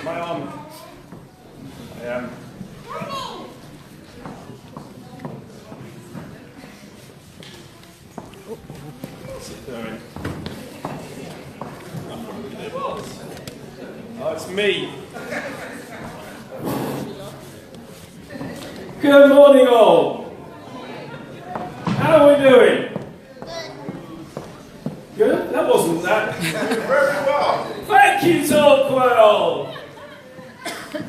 Am I on? I am. What's it doing? Oh, it's me. Good morning, all. How are we doing? Good? That wasn't that. Very well. Thank you, Torquil.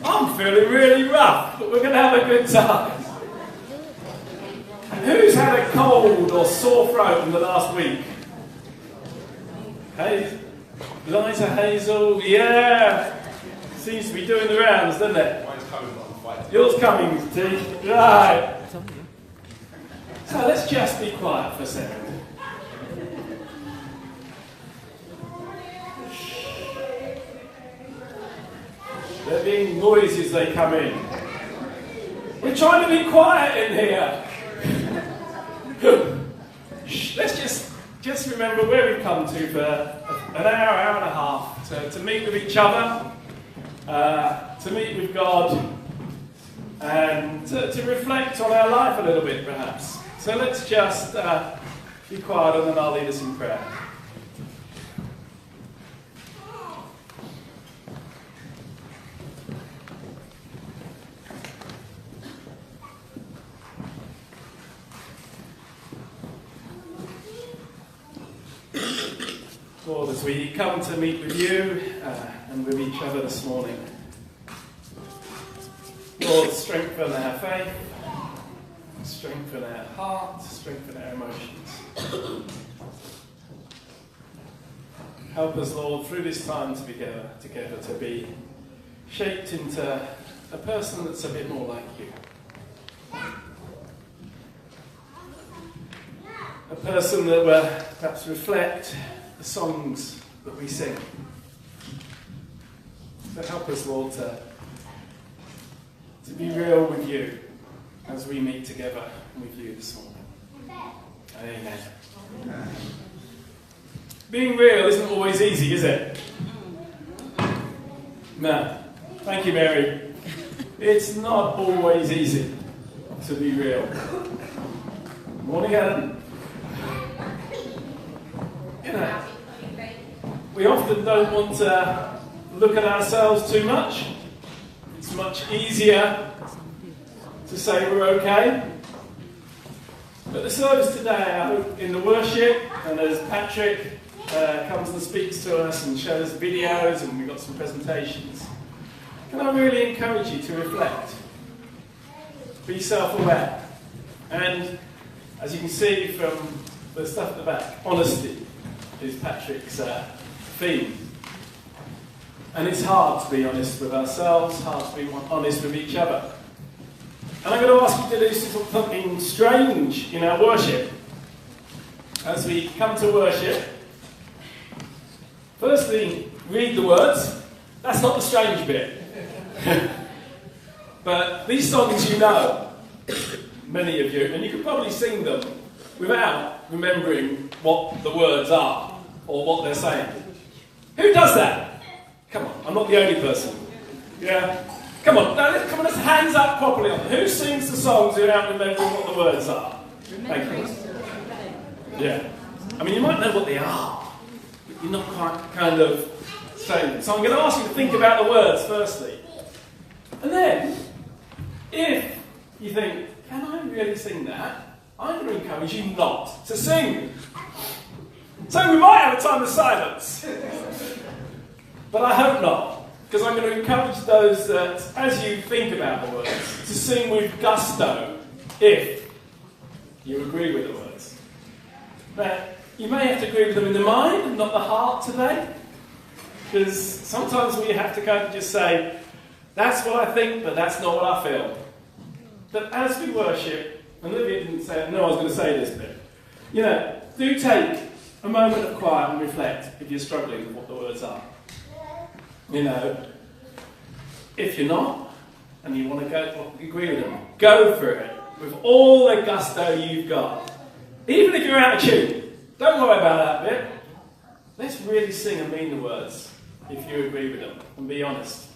I'm feeling really rough, but we're going to have a good time. Who's had a cold or sore throat in the last week? Hey, Liza, Hazel, yeah. Seems to be doing the rounds, doesn't it? Mine's coming, but I'm fighting. Yours coming, T. Right. So let's just be quiet for a second. They're being noisy as they come in. We're trying to be quiet in here. Let's just remember where we've come to for an hour and a half to meet with each other, to meet with God, and to reflect on our life a little bit, perhaps. So let's just be quiet, and then I'll lead us in prayer. Lord, as we come to meet with you and with each other this morning, Lord, strengthen our faith, strengthen our hearts, strengthen our emotions. Help us, Lord, through this time together to be shaped into a person that's a bit more like you. A person that will perhaps reflect the songs that we sing. So help us, Lord, to be real with you as we meet together with you this morning. Amen. Being real isn't always easy, is it? No. Thank you, Mary. It's not always easy to be real. Morning, Helen. You know, we often don't want to look at ourselves too much. It's much easier to say we're okay. But the service today, I hope, in the worship, and as Patrick comes and speaks to us and shows videos, and we've got some presentations, can I really encourage you to reflect? Be self-aware. And as you can see from the stuff at the back, honesty is Patrick's theme. And it's hard to be honest with ourselves, hard to be honest with each other. And I'm going to ask you to do something strange in our worship. As we come to worship, firstly, read the words. That's not the strange bit. But these songs you know, many of you, and you can probably sing them without remembering what the words are or what they're saying. Who does that? Come on, I'm not the only person. Yeah? Come on, let's hands up properly on. Who sings the songs without remembering what the words are? Thank you. Yeah. I mean, you might know what they are, but you're not quite kind of saying it. So I'm going to ask you to think about the words firstly. And then, if you think, can I really sing that? I'm going to encourage you not to sing. So we might have a time of silence. But I hope not. Because I'm going to encourage those that, as you think about the words, to sing with gusto, if you agree with the words. Now, you may have to agree with them in the mind and not the heart today. Because sometimes we have to kind of just say, that's what I think, but that's not what I feel. But as we worship, and Olivia didn't say, no, I was going to say this bit. You know, do take a moment of quiet and reflect if you're struggling with what the words are. You know, if you're not, and you want to go agree with them, go for it with all the gusto you've got. Even if you're out of tune, don't worry about that bit. Let's really sing and mean the words if you agree with them, and be honest.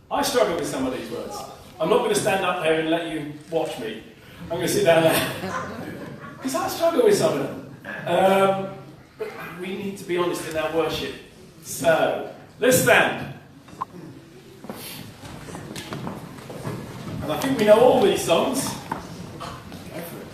I struggle with some of these words. I'm not going to stand up here and let you watch me. I'm going to sit down there. Because I struggle with some of them. But we need to be honest in our worship. So, let's stand. And I think we know all these songs. Go for it.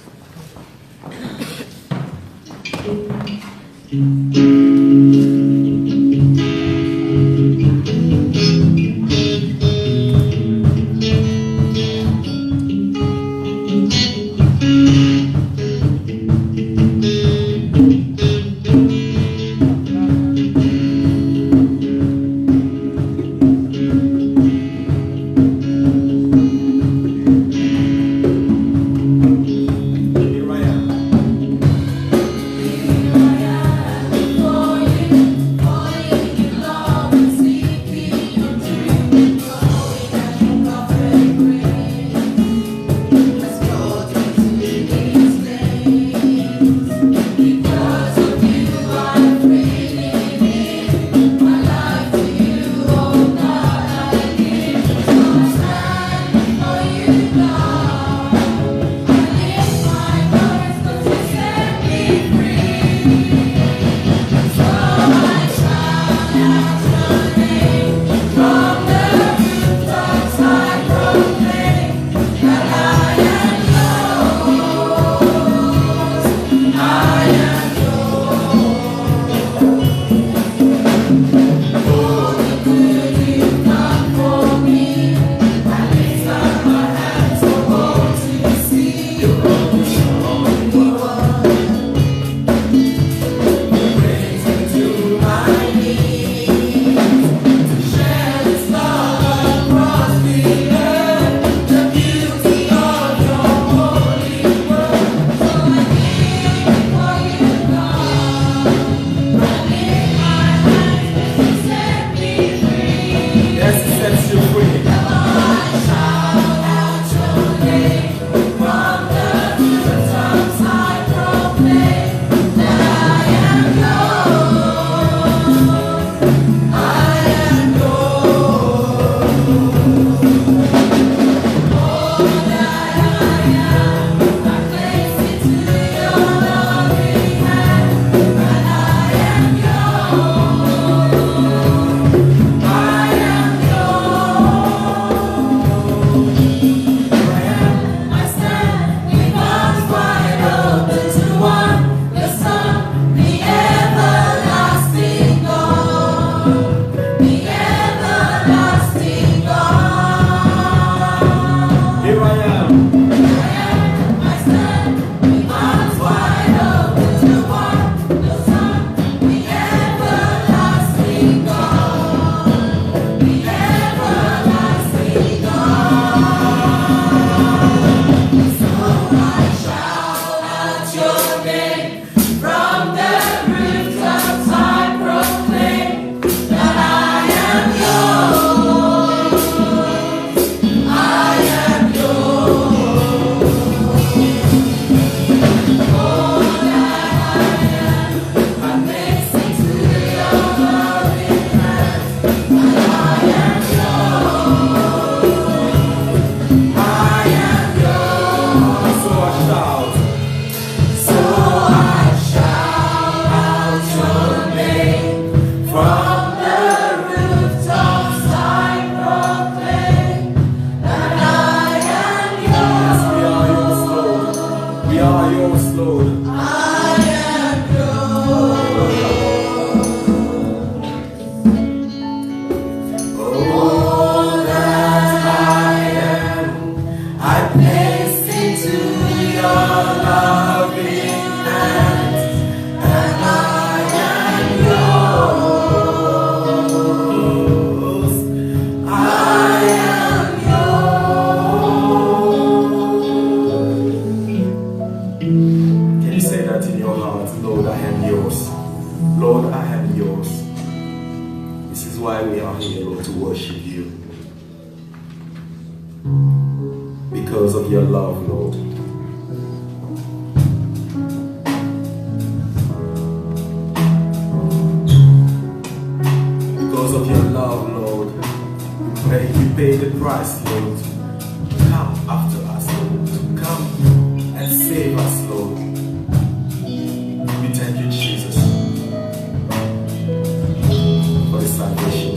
Because of your love, Lord. Because of your love, Lord. where you pay the price, Lord. Come after us, Lord. Come and save us, Lord. We thank you, Jesus, for the salvation.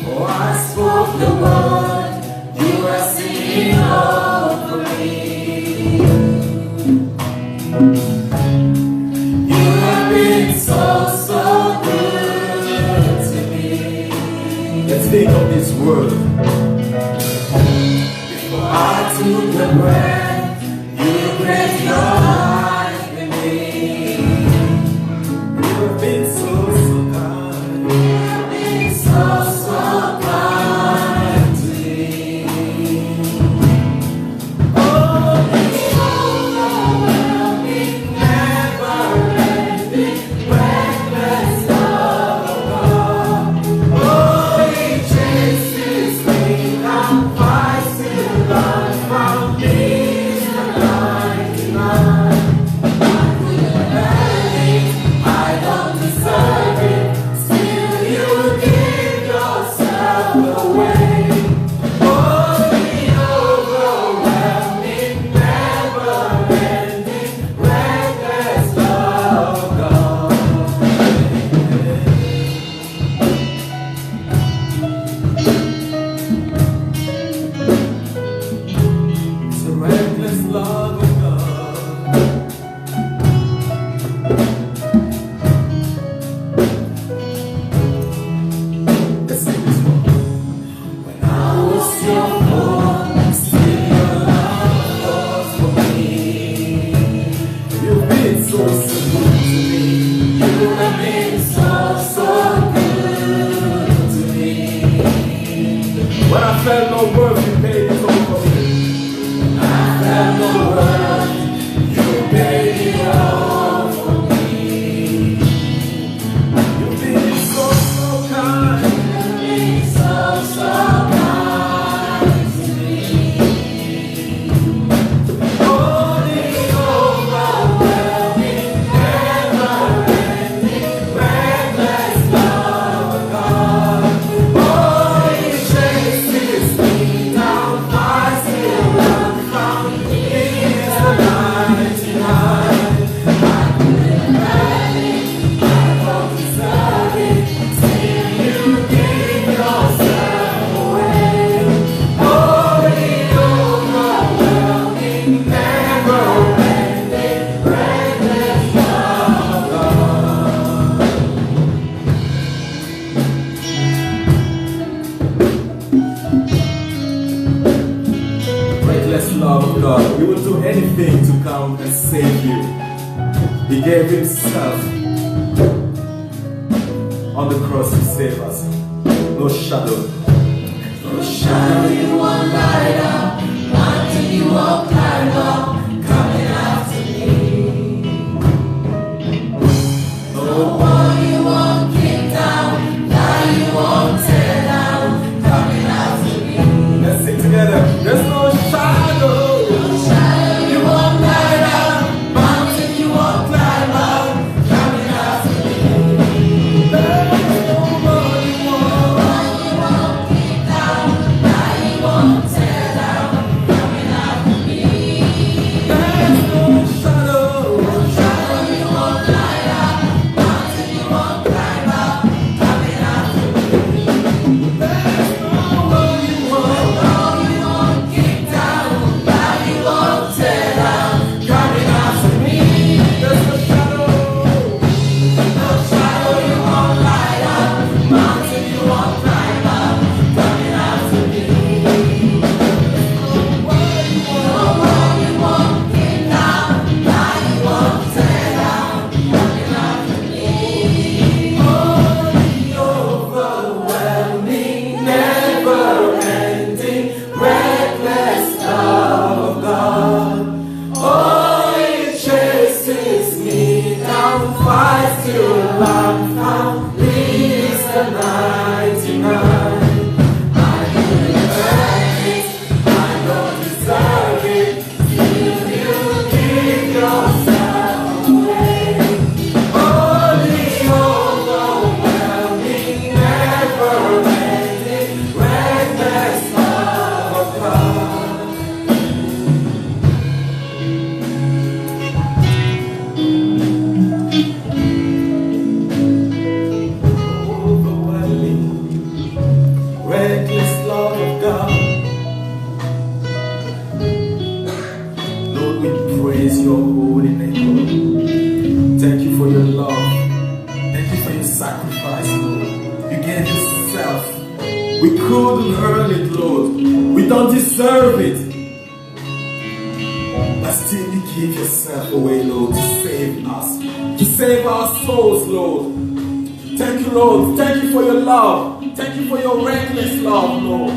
Oh, I spoke the word, you were singing over me. You have been so, so good to me. Let's think of this word. Before I took the breath, you breathed your life in me. You have been so, so kind. You have been so, so kind to me. Oh, the overwhelming, never-ending, reckless love of God. Oh, He chases me and fights to run from me in the 99. I couldn't earn it, I don't deserve it. Still, you give yourself away. Oh, the overwhelming, never-ending, reckless love of God. It's a reckless love of God. Let's sing this one. When I was your born, still your love was for me. You've been so, so good to me. You have been so, so good to me. When I felt no worth, you paid it all for me. I felt no worth, you paid it all for me. You've been so, so kind. You've been so, so kind to me. Oh, the overwhelming, never-ending, reckless love of God. Oh, He chases me down, fights till I'm found. He is the 99. I couldn't earn it, I don't deserve it. Still, you give yourself away. Oh, the overwhelming, never-ending, reckless love of God. Reckless love of God. He would do anything to come and save you. He gave Himself on the cross to save us. No shadow. No shadow you won't light up, mountain you won't climb up, coming after me. No wall you won't kick down, lie you won't tear down, coming after me. Let's sing together. There's no shadow. No shadow you won't light up, mountain you won't climb up, coming after me. There's no one you want. Wall you won't kick down, lie you won't tear down, coming after me. praise your holy name, Lord. Thank you for your love. Thank you for your sacrifice, Lord. You gave yourself. We couldn't earn it, Lord. We don't deserve it. But still you give yourself away, Lord, to save us. To save our souls, Lord. Thank you, Lord. Thank you for your love. Thank you for your reckless love, Lord.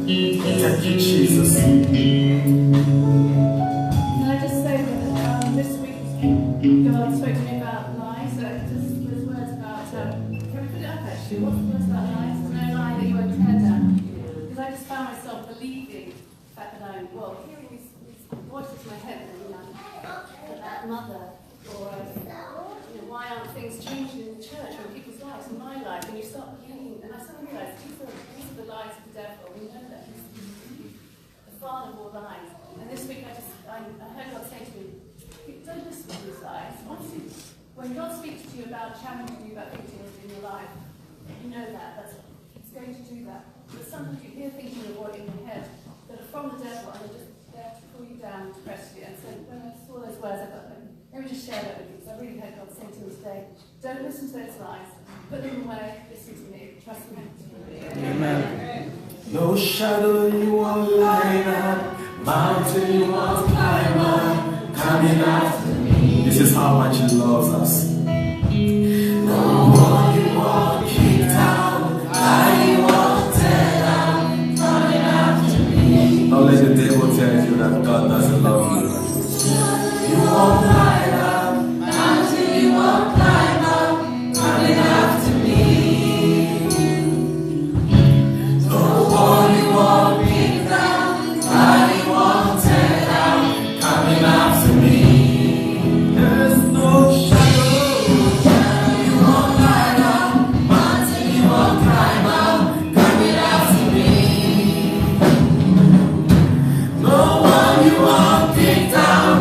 Thank you, Jesus. Can I just say that this week God spoke to me about lies? There's words about, can we put it up actually? What's the words about lies? No lie that you won't tear down. Because I just found myself believing that hearing these voices in my head about mother, or why aren't things changing in the church or in people's lives, in my life, and you start believing, and I suddenly realised these are the lies of the devil. We know that he's the father of all lies. And this week I heard God say to me, don't listen to these lies. Honestly, when God speaks to you about challenging you about things in your life, you know that's He's going to do that. But sometimes you hear things in your head that are from the devil, and they're just there to pull you down, to press you. And so when I saw those words, I thought, let me just share that with you, because I really heard God say to me today, don't listen to those lies. Put them away, listen to me, trust me. Amen. No shadow you won't light up, mountain you won't climb up, coming after me. This is how much He loves us. No one you won't keep down, lie you won't tear down, coming after me. Don't let the devil tell you that God doesn't love you. You won't light up, mountain you won't climb up, coming after me. No wall you won't kick down, lie you won't tear down, coming after me. There's no shadow you won't light up, mountain you won't climb up, coming after me. No wall you won't kick down,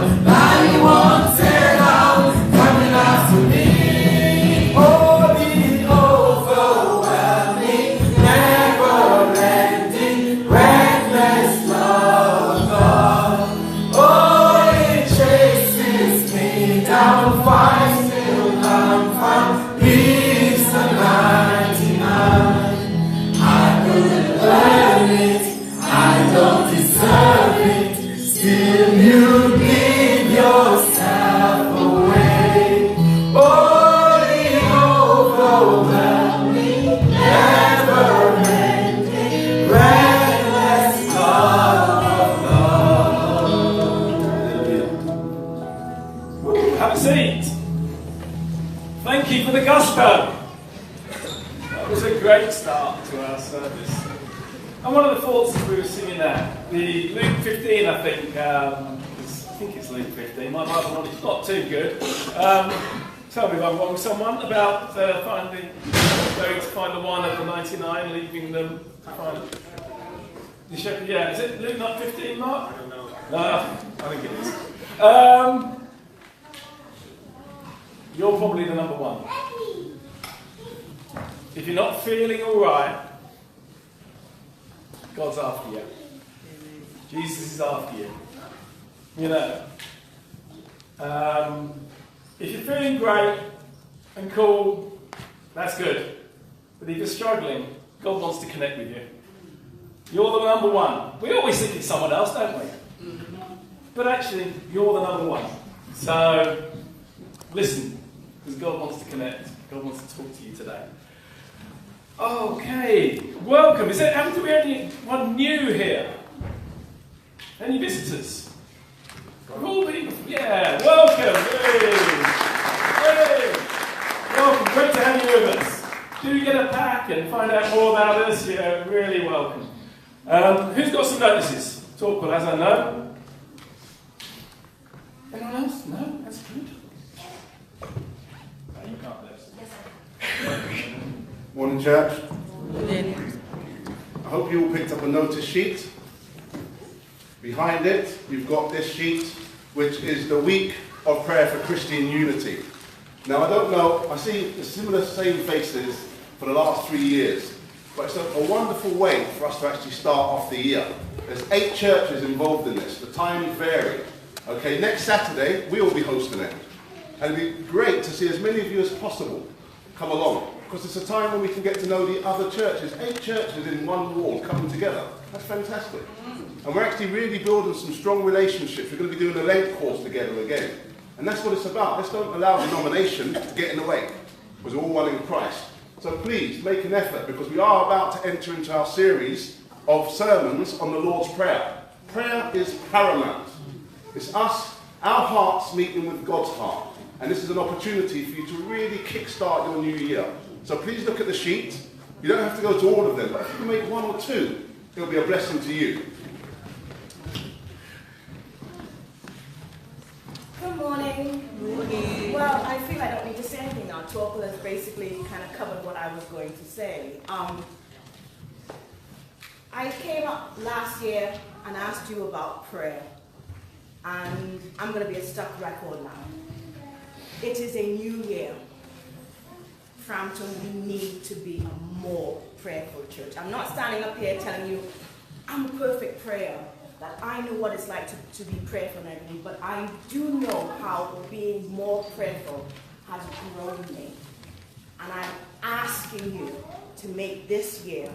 you won't tear down, coming after me. Oh, the overwhelming, never-ending, reckless love of God. Oh, it chases me down, finds till I'm found, leaves the 99. I couldn't earn it, I don't deserve it, still you give yourself away. Oh, the overwhelming, never-ending, reckless love of God. Have a seat. Thank you for the gusto. That was a great start to our service. And one of the thoughts as we were singing that, the Luke 15, I think it's Luke 15. My Bible knowledge is not too good. Tell me if I'm wrong. Someone about going to find the one of the 99, leaving them to find the shepherd. Yeah, is it Luke not 15, Mark? I don't know. No, I think it is. You're probably the number one. If you're not feeling all right, God's after you. Jesus is after you. You know. If you're feeling great and cool, that's good. But if you're struggling, God wants to connect with you. You're the number one. We always think it's someone else, don't we? But actually, you're the number one. So, listen, because God wants to connect. God wants to talk to you today. Okay, welcome. Haven't we had anyone new here? Any visitors? Yeah, welcome. Hey. Welcome. Great to have you with us. Do get a pack and find out more about us. You're really welcome. Who's got some notices? Talk well, as I know. Anyone else? No? That's good. No, you can't bless. Morning, church. I hope you all picked up a notice sheet. Behind it, you've got this sheet, which is the week of prayer for Christian unity. Now, I don't know, I see the same faces for the last 3 years, but it's a wonderful way for us to actually start off the year. There's 8 churches involved in this. The times vary, Okay, next Saturday, we will be hosting it. And it'd be great to see as many of you as possible come along, because it's a time when we can get to know the other churches. 8 churches in one wall coming together. That's fantastic. And we're actually really building some strong relationships. We're going to be doing a Lent course together again. And that's what it's about. Let's don't allow denomination to get in the way, because we're all one in Christ. So please, make an effort, because we are about to enter into our series of sermons on the Lord's Prayer. Prayer is paramount. It's us, our hearts meeting with God's heart. And this is an opportunity for you to really kickstart your new year. So please look at the sheet. You don't have to go to all of them, but if you can make 1 or 2, it'll be a blessing to you. Good morning. Well, I feel I don't need to say anything now. Torkel has basically kind of covered what I was going to say. I came up last year and asked you about prayer. And I'm going to be a stuck record now. It is a new year. Frampton, we need to be a more prayerful church. I'm not standing up here telling you I'm a perfect prayer, that I know what it's like to be prayerful and everything, but I do know how being more prayerful has grown me. And I'm asking you to make this year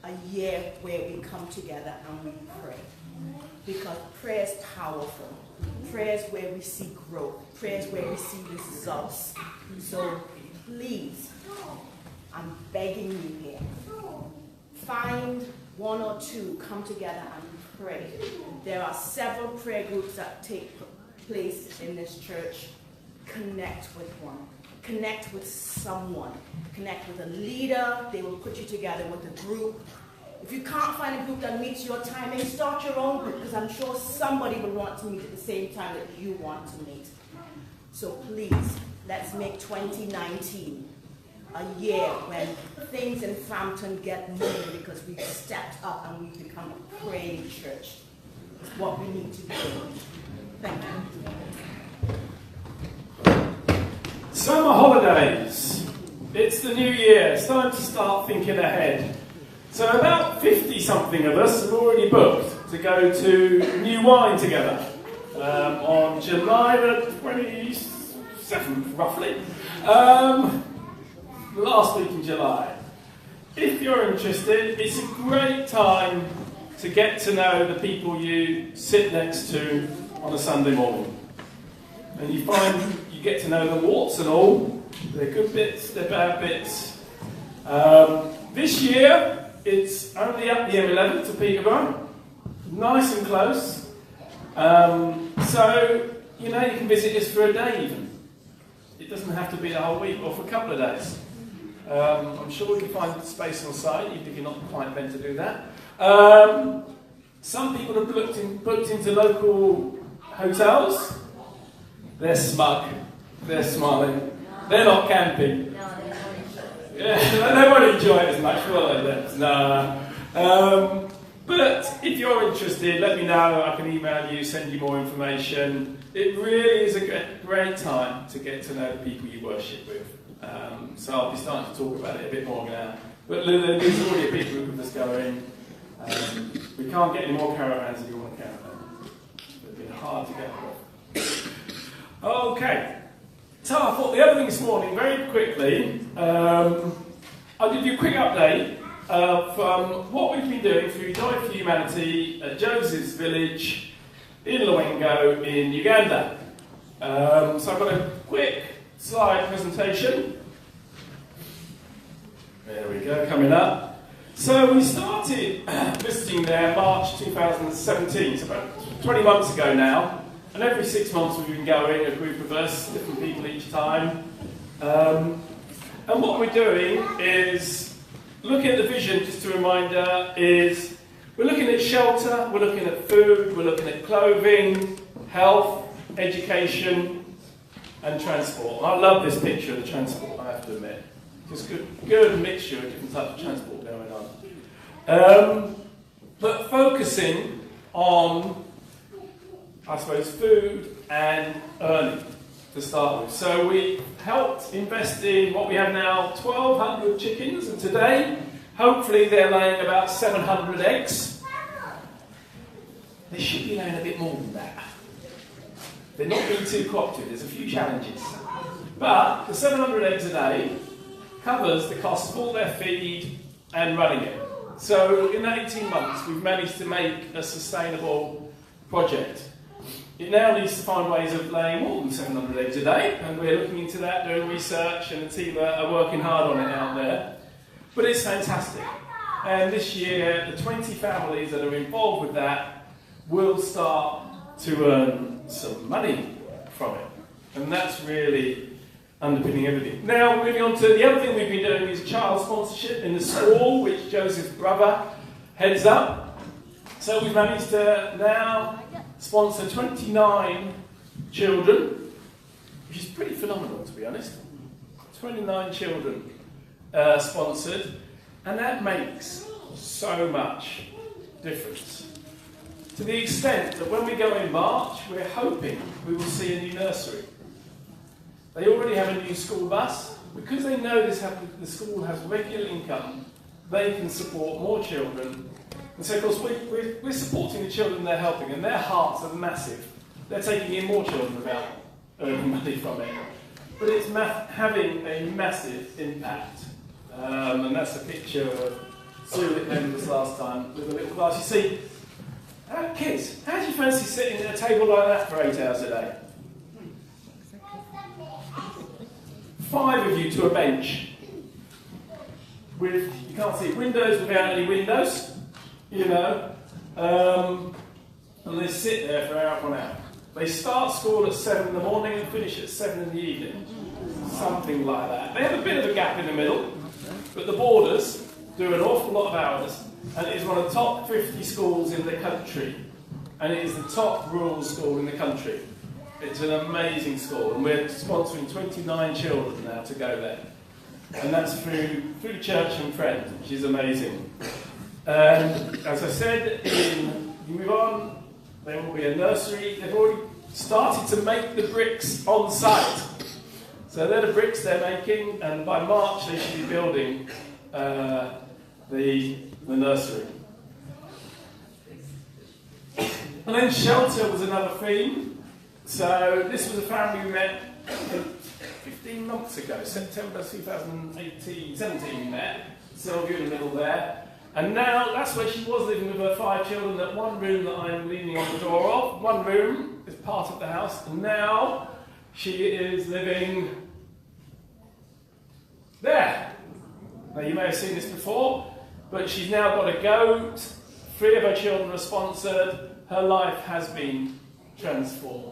a year where we come together and we pray. Because prayer is powerful. Prayer is where we see growth. Prayer is where we see results. So please, I'm begging you here, find 1 or 2, come together and pray. There are several prayer groups that take place in this church. Connect with one. Connect with someone. Connect with a leader. They will put you together with a group. If you can't find a group that meets your timing, start your own group, because I'm sure somebody will want to meet at the same time that you want to meet. So please, let's make 2019 a year when things in Frampton get moving, because we've stepped up and we've become a praying church. It's what we need to do. Thank you. Summer holidays. It's the new year. It's time to start thinking ahead. So about 50-something of us have already booked to go to New Wine together on July the 27th, roughly. Last week in July. If you're interested, it's a great time to get to know the people you sit next to on a Sunday morning. And you find you get to know the warts and all, their good bits, their bad bits. This year, it's only up the M11 to Peterborough, nice and close. So, you can visit us for a day even. It doesn't have to be the whole week, or for a couple of days. I'm sure we can find space on site, even if you're not quite meant to do that. Some people have booked into local hotels. They're smug, they're smiling, they're not camping. Yeah, they won't enjoy it as much, will they? No. But if you're interested, let me know. I can email you, send you more information. It really is a great time to get to know the people you worship with. So I'll be starting to talk about it a bit more now. But there's already a big group of us going. We can't get any more caravans if you want a caravan. It's been hard to get hold of. Okay. So I thought the other thing this morning, very quickly, I'll give you a quick update from what we've been doing through Joy for Humanity at Joseph's Village in Luengo in Uganda. So I've got a quick slide presentation. There we go, coming up. So we started visiting there March 2017, so about 20 months ago now. And every 6 months we've been going, a group of us, different people each time. And what we're doing is, looking at the vision, just a reminder, is we're looking at shelter, we're looking at food, we're looking at clothing, health, education, and transport. And I love this picture of the transport, I have to admit. Just good mixture of different types of transport going on. But focusing on, I suppose, food and earning to start with. So we helped invest in what we have now, 1,200 chickens, and today, hopefully they're laying about 700 eggs. They should be laying a bit more than that. They're not being too cooperative. There's a few challenges. But the 700 eggs a day covers the cost of all their feed and running it. So in 18 months, we've managed to make a sustainable project. It now needs to find ways of laying more than 700 eggs a day, and we're looking into that, doing research, and the team are working hard on it out there. But it's fantastic. And this year, the 20 families that are involved with that will start to earn some money from it. And that's really underpinning everything. Now, moving on to the other thing we've been doing is child sponsorship in the school, which Joseph's brother heads up. So we've managed to now sponsor 29 children, which is pretty phenomenal, to be honest. 29 children sponsored, and that makes so much difference. To the extent that when we go in March, we're hoping we will see a new nursery. They already have a new school bus. Because they know the school has regular income, they can support more children. And so, of course, we're supporting the children they're helping, and their hearts are massive. They're taking in more children without earning money from it. But it's having a massive impact. And that's a picture of Sue at members last time with a little glass. You see, kids, how do you fancy sitting at a table like that for 8 hours a day? 5 of you to a bench with, you can't see windows without any windows, you know, and they sit there for hour upon hour. They start school at 7 in the morning and finish at 7 in the evening, something like that. They have a bit of a gap in the middle, but the boarders do an awful lot of hours, and it is one of the top 50 schools in the country, and it is the top rural school in the country. It's an amazing school, and we're sponsoring 29 children now to go there. And that's through the church and friends, which is amazing. And as I said, you move on, there will be a nursery. They've already started to make the bricks on site. So they're the bricks they're making, and by March they should be building the nursery. And then shelter was another theme. So this was a family we met 15 months ago, September 2017 we met, Sylvia in the middle there. And now that's where she was living with her 5 children, that one room that I'm leaning on the door of. One room is part of the house, and now she is living there. Now you may have seen this before, but she's now got a goat, 3 of her children are sponsored, her life has been transformed.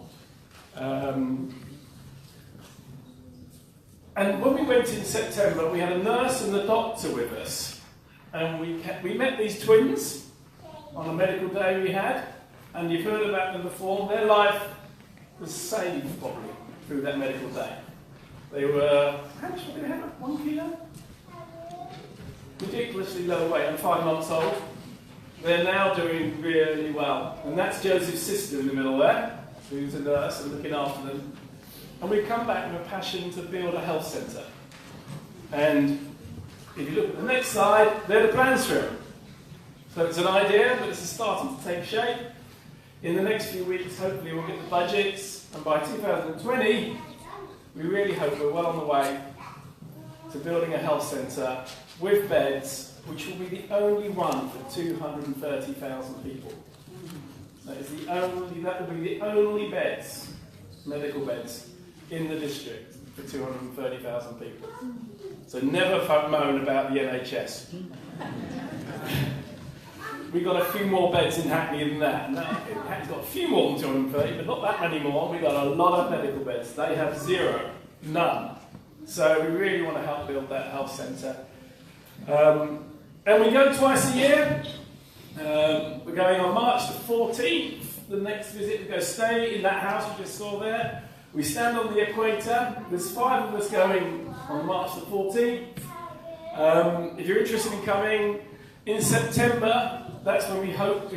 And when we went in September, we had a nurse and a doctor with us, and we met these twins on a medical day we had, and you've heard about them before. Their life was saved probably through that medical day. They were, how much did they have? 1 kilo? Ridiculously low weight, and 5 months old. They're now doing really well, and that's Joseph's sister in the middle there, who's a nurse and looking after them. And we've come back with a passion to build a health centre. And if you look at the next slide, they're the plans for it. So it's an idea, but it's starting to take shape. In the next few weeks, hopefully we'll get the budgets, and by 2020, we really hope we're well on the way to building a health centre with beds, which will be the only one for 230,000 people. That will be the only beds, medical beds, in the district for 230,000 people. So never moan about the NHS. We've got a few more beds in Hackney than that. No, Hackney's got a few more than 230, but not that many more. We've got a lot of medical beds. They have 0, none. So we really want to help build that health centre. And we go twice a year. We're going on March the 14th. The next visit, we go stay in that house you just saw there. We stand on the equator. There's 5 of us going on March the 14th. If you're interested in coming, in September, that's when we hope,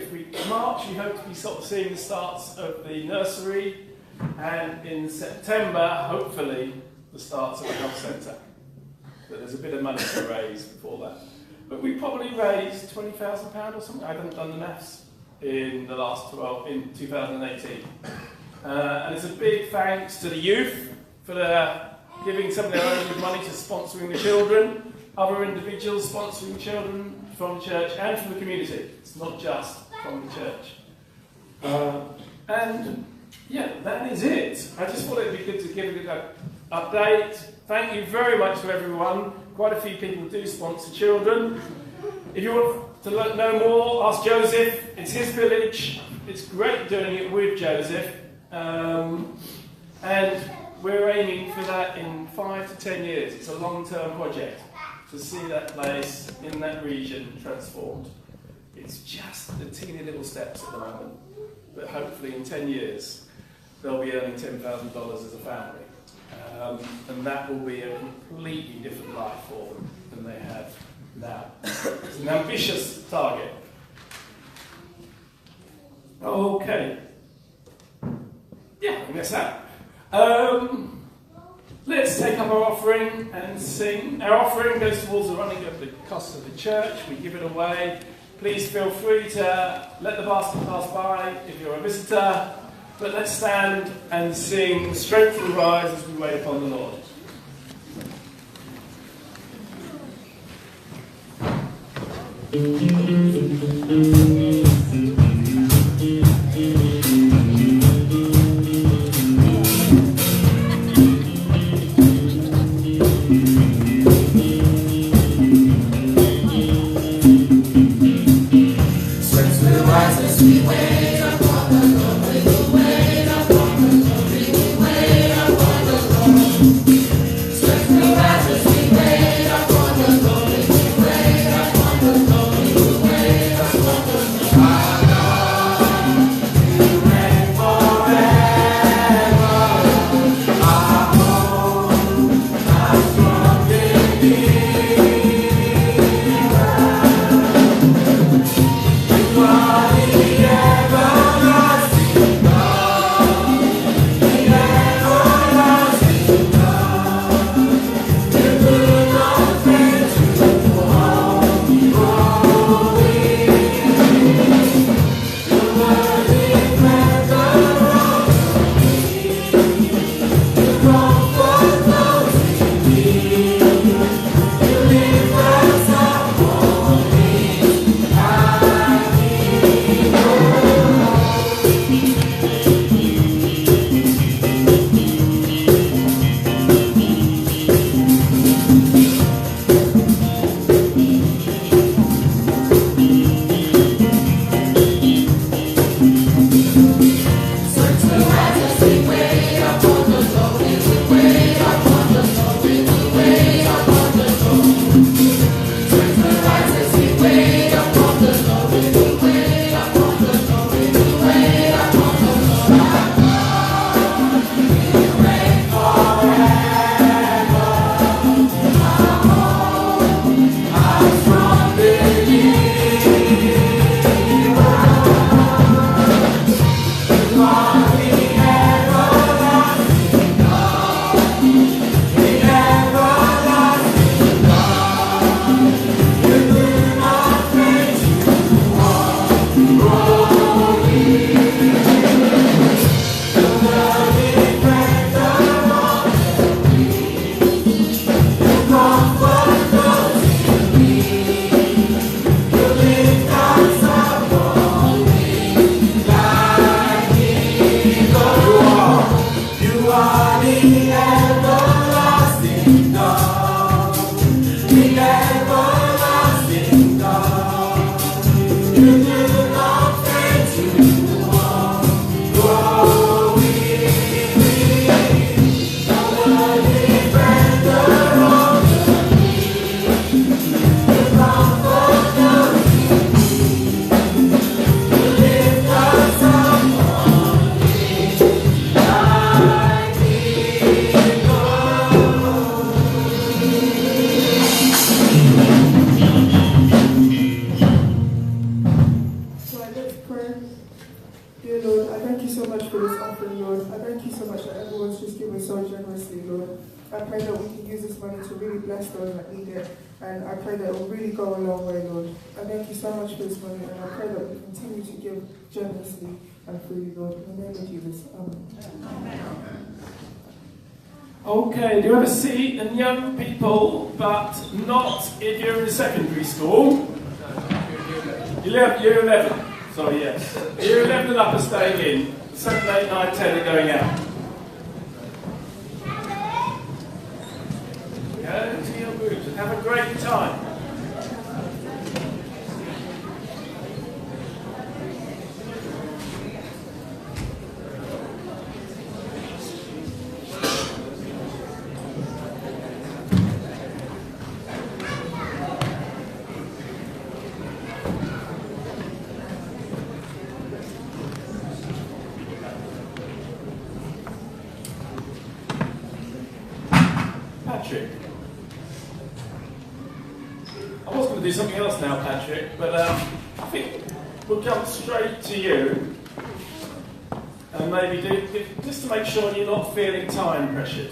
March, we hope to be sort of seeing the starts of the nursery. And in September, hopefully, the starts of the health centre. But there's a bit of money to raise before that. But we probably raised £20,000 or something. I haven't done the maths in the last in 2018. And it's a big thanks to the youth for giving some of their own good money to sponsoring the children, other individuals sponsoring children from the church and from the community. It's not just from the church. And yeah, that is it. I just thought it'd be good to give a update. Thank you very much to everyone. Quite a few people do sponsor children. If you want to know more, ask Joseph. It's his village. It's great doing it with Joseph. And we're aiming for that in 5 to 10 years. It's a long-term project to see that place in that region transformed. It's just the teeny little steps at the moment. But hopefully in 10 years, they'll be earning $10,000 as a family. And that will be a completely different life for them than they have now. It's an ambitious target. Okay. Yeah, I think that's that. Let's take up our offering and sing. Our offering goes towards the running of the cost of the church. We give it away. Please feel free to let the basket pass by if you're a visitor. But let's stand and sing Strength Will Rise as we wait upon the Lord. Generously and for you, Lord, in the name of Jesus. Amen. Okay, do you have a seat? And young people, but not if you're in secondary school. Year 11. Sorry, yes. Year 11 and up are staying in. 7, 8, 9, 10 are going out. Go to your rooms and have a great time. Patrick. I was going to do something else now, Patrick, but I think we'll jump straight to you and maybe do, just to make sure you're not feeling time pressured.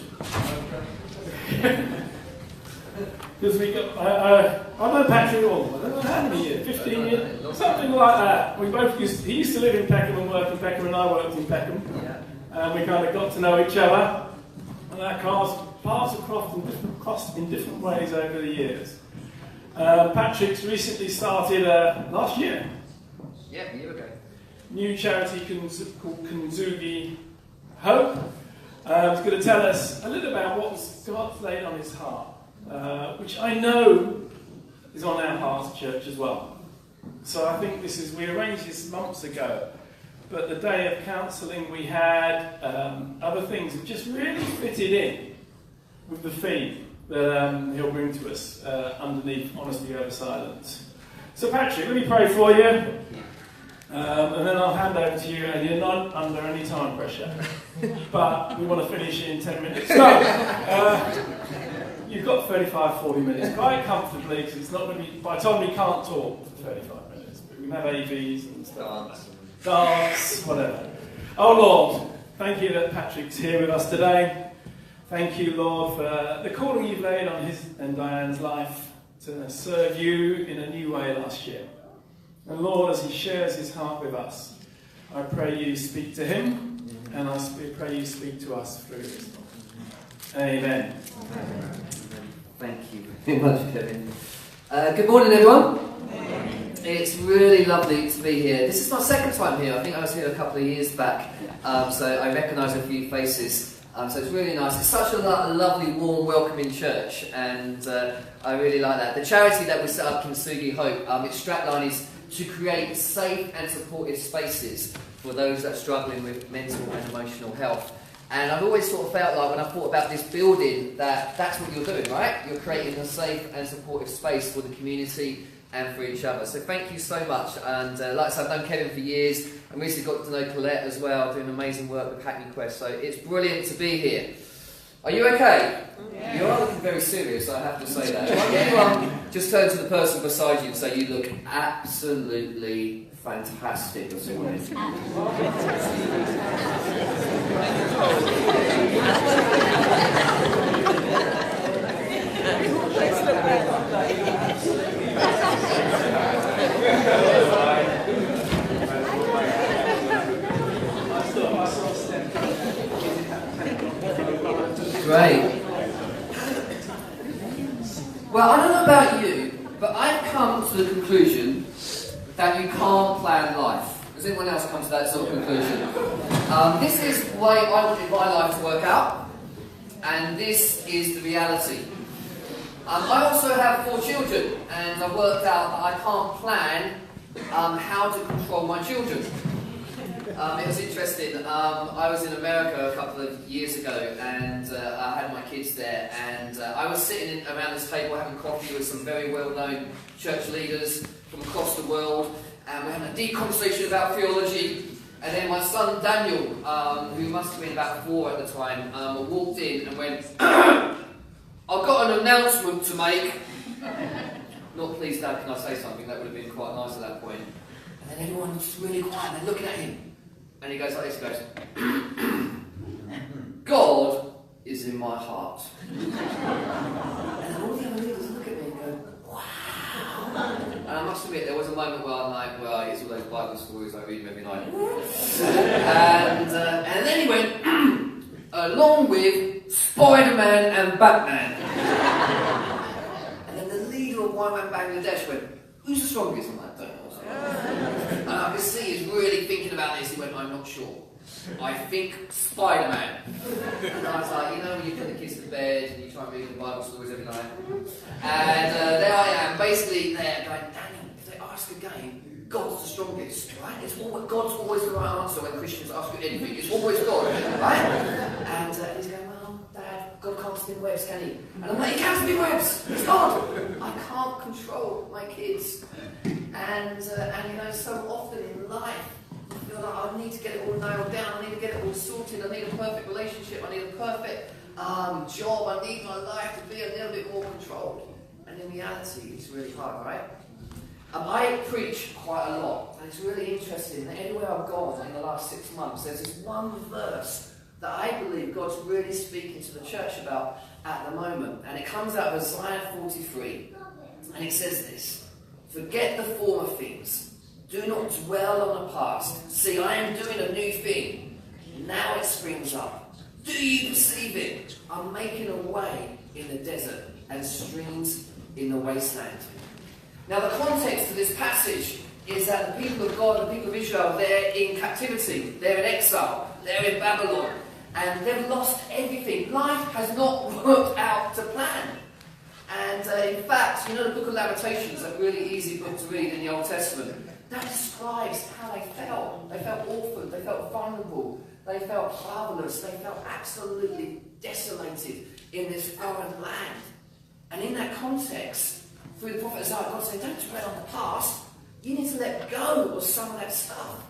Because we got, I know Patrick all, I don't know how many years, 15 years, something like that. We both he used to live in Peckham and work in Peckham, and I worked in Peckham, and we kind of got to know each other, and our paths have crossed in different ways over the years. Patrick's recently started last year. Yeah, a year ago. New charity called Kintsugi Hope. He's going to tell us a little about what God's laid on his heart, which I know is on our hearts, church, as well. So I think we arranged this months ago, but the day of counselling we had, other things have just really fitted in with the theme that he'll bring to us underneath Honesty Over Silence. So Patrick, let me pray for you, and then I'll hand over to you, and you're not under any time pressure, but we want to finish in 10 minutes. So, you've got 35, 40 minutes, quite comfortably, because it's not going to be, by the time we can't talk for 35 minutes, but we can have AVs and stuff. Dance, whatever. Oh Lord, thank you that Patrick's here with us today. Thank you, Lord, for the calling you've laid on his and Diane's life to serve you in a new way last year. And Lord, as he shares his heart with us, I pray you speak to him, and I pray you speak to us through this. Amen. Thank you very much, Kevin. Good morning, everyone. It's really lovely to be here. This is my second time here. I think I was here a couple of years back, so I recognise a few faces. So it's really nice. It's such a lovely, warm, welcoming church, and I really like that. The charity that we set up, Kintsugi Hope, its strapline is to create safe and supportive spaces for those that are struggling with mental and emotional health. And I've always sort of felt like when I thought about this building that that's what you're doing, right? You're creating a safe and supportive space for the community and for each other. So thank you so much. And like I said, I've known Kevin for years. I recently got to know Colette as well, doing amazing work with Hackney Quest. So it's brilliant to be here. Are you okay? Yeah. You are looking very serious, I have to say that. Anyone just turn to the person beside you and say, you look absolutely fantastic this morning. Great. Well, I don't know about you, but I've come to the conclusion that you can't plan life. Does anyone else come to that sort of conclusion? This is the way I wanted my life to work out, and this is the reality. I also have 4 children, and I've worked out that I can't plan how to control my children. It was interesting. I was in America a couple of years ago, and I had my kids there, and I was sitting around this table having coffee with some very well-known church leaders from across the world, and we had a deep conversation about theology. And then my son Daniel, who must have been about 4 at the time, walked in and went, "I've got an announcement to make." Not, "Please, Dad, can I say something?" That would have been quite nice at that point. And then everyone was really quiet, and they're looking at him. And he goes like this, he goes, "God is in my heart." And then all the other leaders look at me and go, "Wow." And I must admit, there was a moment where I'm like, well, it's all those Bible stories I read every night. and then he went, along with Spider-Man and Batman. And then the leader of One Man Bangladesh went, who's the strongest? I'm like, I don't know. And I could see he's really thinking about this. He went, I'm not sure. I think Spider-Man. And I was like, you know, when you put the kids to bed and you try and read the Bible stories every night. And there I am, basically there, going, Daniel, if they ask again, God's the strongest, right? It's always, God's always the right answer when Christians ask you anything. It's always God, right? And he's going, well, Dad, God can't spin webs, can he? And I'm like, he can spin webs. It's God. I can't control my kids. And you know, so often in life, I feel like I need to get it all nailed down. I need to get it all sorted. I need a perfect relationship. I need a perfect job. I need my life to be a little bit more controlled. And in reality, it's really hard, right? I preach quite a lot, and it's really interesting that everywhere I've gone in the last 6 months, there's this one verse that I believe God's really speaking to the church about at the moment. And it comes out of Isaiah 43, and it says this: forget the former things, do not dwell on the past. See, I am doing a new thing, now it springs up. Do you perceive it? I'm making a way in the desert and streams in the wasteland. Now the context of this passage is that the people of God, the people of Israel, they're in captivity, they're in exile, they're in Babylon, and they've lost everything. Life has not worked out to plan. And in fact, you know the book of Lamentations, that really easy book to read in the Old Testament, that describes how they felt. They felt orphaned, they felt vulnerable, they felt fatherless, they felt absolutely desolated in this foreign land. And in that context, through the prophet Isaiah, God saying, don't dwell on the past. You need to let go of some of that stuff.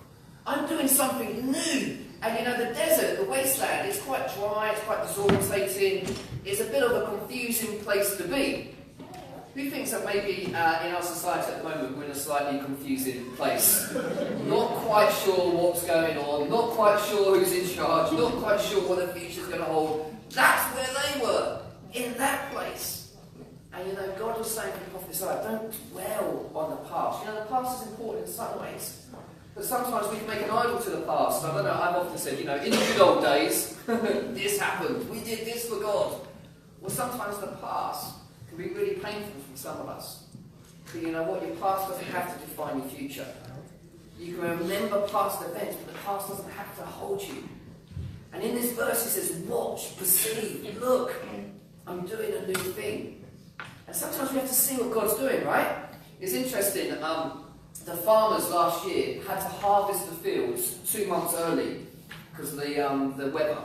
I'm doing something new. And you know, the desert, the wasteland, it's quite dry, it's quite disorientating. It's a bit of a confusing place to be. Who thinks that maybe in our society at the moment we're in a slightly confusing place? Not quite sure what's going on, not quite sure who's in charge, not quite sure what the future's going to hold. That's where they were, in that place. And you know, God was saying to the prophet Isaiah, don't dwell on the past. You know, the past is important in some ways. But sometimes we can make an idol to the past. I don't know, I've often said, you know, in the good old days, this happened. We did this for God. Well, sometimes the past can be really painful for some of us. But you know what? Your past doesn't have to define your future. You can remember past events, but the past doesn't have to hold you. And in this verse, it says, watch, perceive, look. I'm doing a new thing. And sometimes we have to see what God's doing, right? It's interesting, the farmers last year had to harvest the fields 2 months early because of the weather,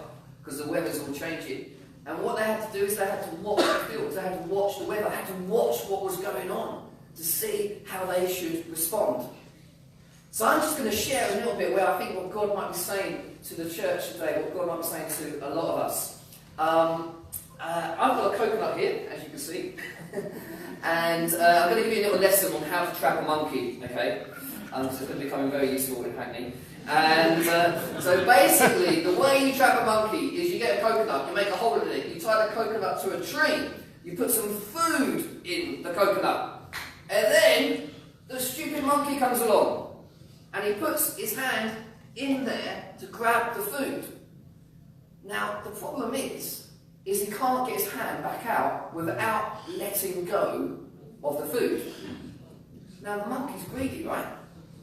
because the weather's all changing. And what they had to do is they had to watch the fields, they had to watch the weather, they had to watch what was going on to see how they should respond. So I'm just going to share a little bit where I think what God might be saying to the church today, what God might be saying to a lot of us. I've got a coconut here, as you can see. And I'm going to give you a little lesson on how to trap a monkey, okay? So it's going to be becoming very useful in Hackney. And so basically, the way you trap a monkey is you get a coconut, you make a hole in it, you tie the coconut to a tree, you put some food in the coconut, and then the stupid monkey comes along, and he puts his hand in there to grab the food. Now, the problem is he can't get his hand back out without letting go of the food. Now, the monkey's greedy, right?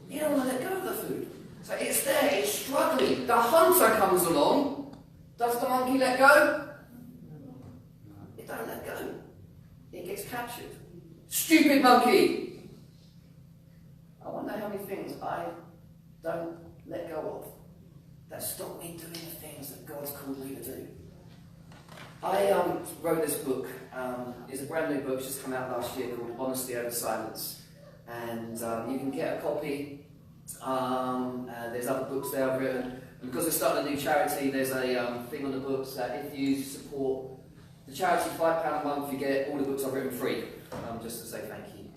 He don't want to let go of the food. So it's there, it's struggling. The hunter comes along. Does the monkey let go? It don't let go. It gets captured. Stupid monkey! I wonder how many things I don't let go of that stop me doing the things that God's called me to do. I wrote this book. It's a brand new book, just come out last year, called Honesty Over Silence. And you can get a copy. There's other books there I've written. And because we're starting a new charity, there's a thing on the books that if you support the charity, £5 a month, you get all the books I've written free, just to say thank you.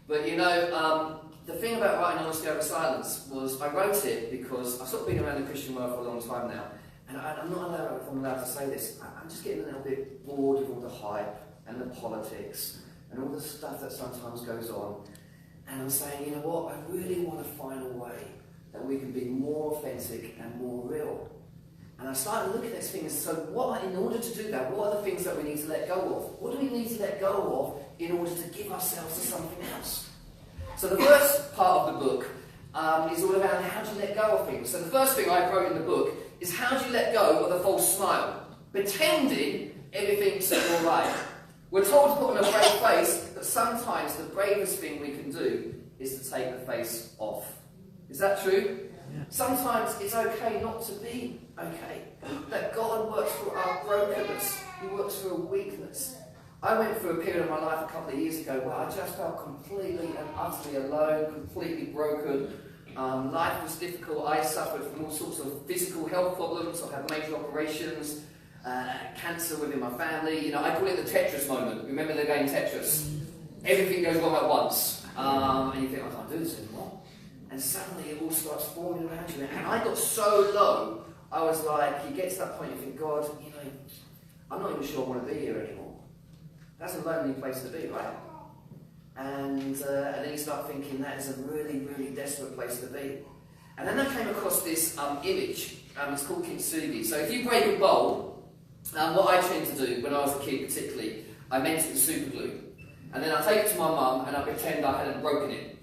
But you know, the thing about writing Honesty Over Silence was I wrote it because I've sort of been around the Christian world for a long time now. And I'm not allowed, if I'm allowed to say this, I'm just getting a little bit bored of all the hype and the politics and all the stuff that sometimes goes on. And I'm saying, you know what, I really want to find a way that we can be more authentic and more real. And I started looking at these things, so in order to do that, what are the things that we need to let go of? What do we need to let go of in order to give ourselves to something else? So the first part of the book is all about how do you let go of things. So the first thing I wrote in the book is how do you let go of the false smile, pretending everything's all right. We're told to put on a brave face, but sometimes the bravest thing we can do is to take the face off. Is that true? Yeah. Sometimes it's okay not to be okay. That God works through our brokenness. He works through a weakness. I went through a period of my life a couple of years ago where I just felt completely and utterly alone, completely broken. Life was difficult. I suffered from all sorts of physical health problems. I had major operations, cancer within my family. You know, I call it the Tetris moment. Remember the game Tetris? Everything goes wrong at once. And you think, I can't do this anymore. And suddenly it all starts forming around you. And I got so low, I was like, you get to that point, you think, God, you know, I'm not even sure I want to be here anymore. That's a lonely place to be, right? And then you start thinking, that is a really, really desperate place to be. And then I came across this image. It's called kintsugi. So if you break a bowl, what I tend to do when I was a kid particularly, I melt it with super glue. And then I take it to my mum and I pretend I hadn't broken it.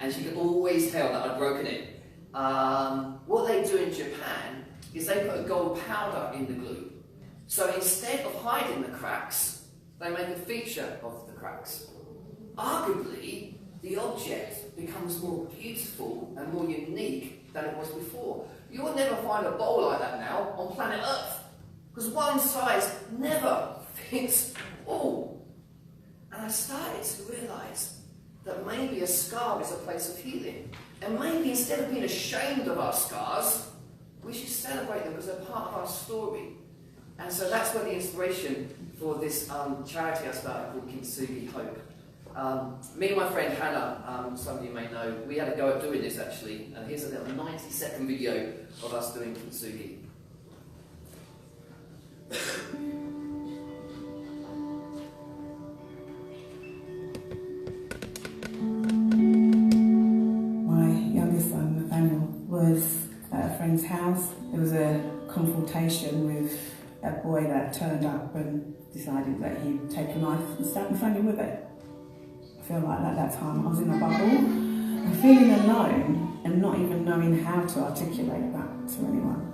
And she could always tell that I'd broken it. What they do in Japan is they put a gold powder in the glue. So instead of hiding the cracks, they make a feature of the cracks. Arguably, the object becomes more beautiful and more unique than it was before. You will never find a bowl like that now on planet Earth, because one size never fits all. And I started to realise that maybe a scar is a place of healing. And maybe instead of being ashamed of our scars, we should celebrate them because they're part of our story. And so that's where the inspiration for this charity I started called Kintsugi Hope. Me and my friend Hannah, some of you may know, we had a go at doing this actually. And here's a little 90-second video of us doing Kintsugi. Was at a friend's house. There was a confrontation with a boy that turned up and decided that he'd take a knife and stab my friend with it. I feel like at that time I was in a bubble and feeling alone and not even knowing how to articulate that to anyone.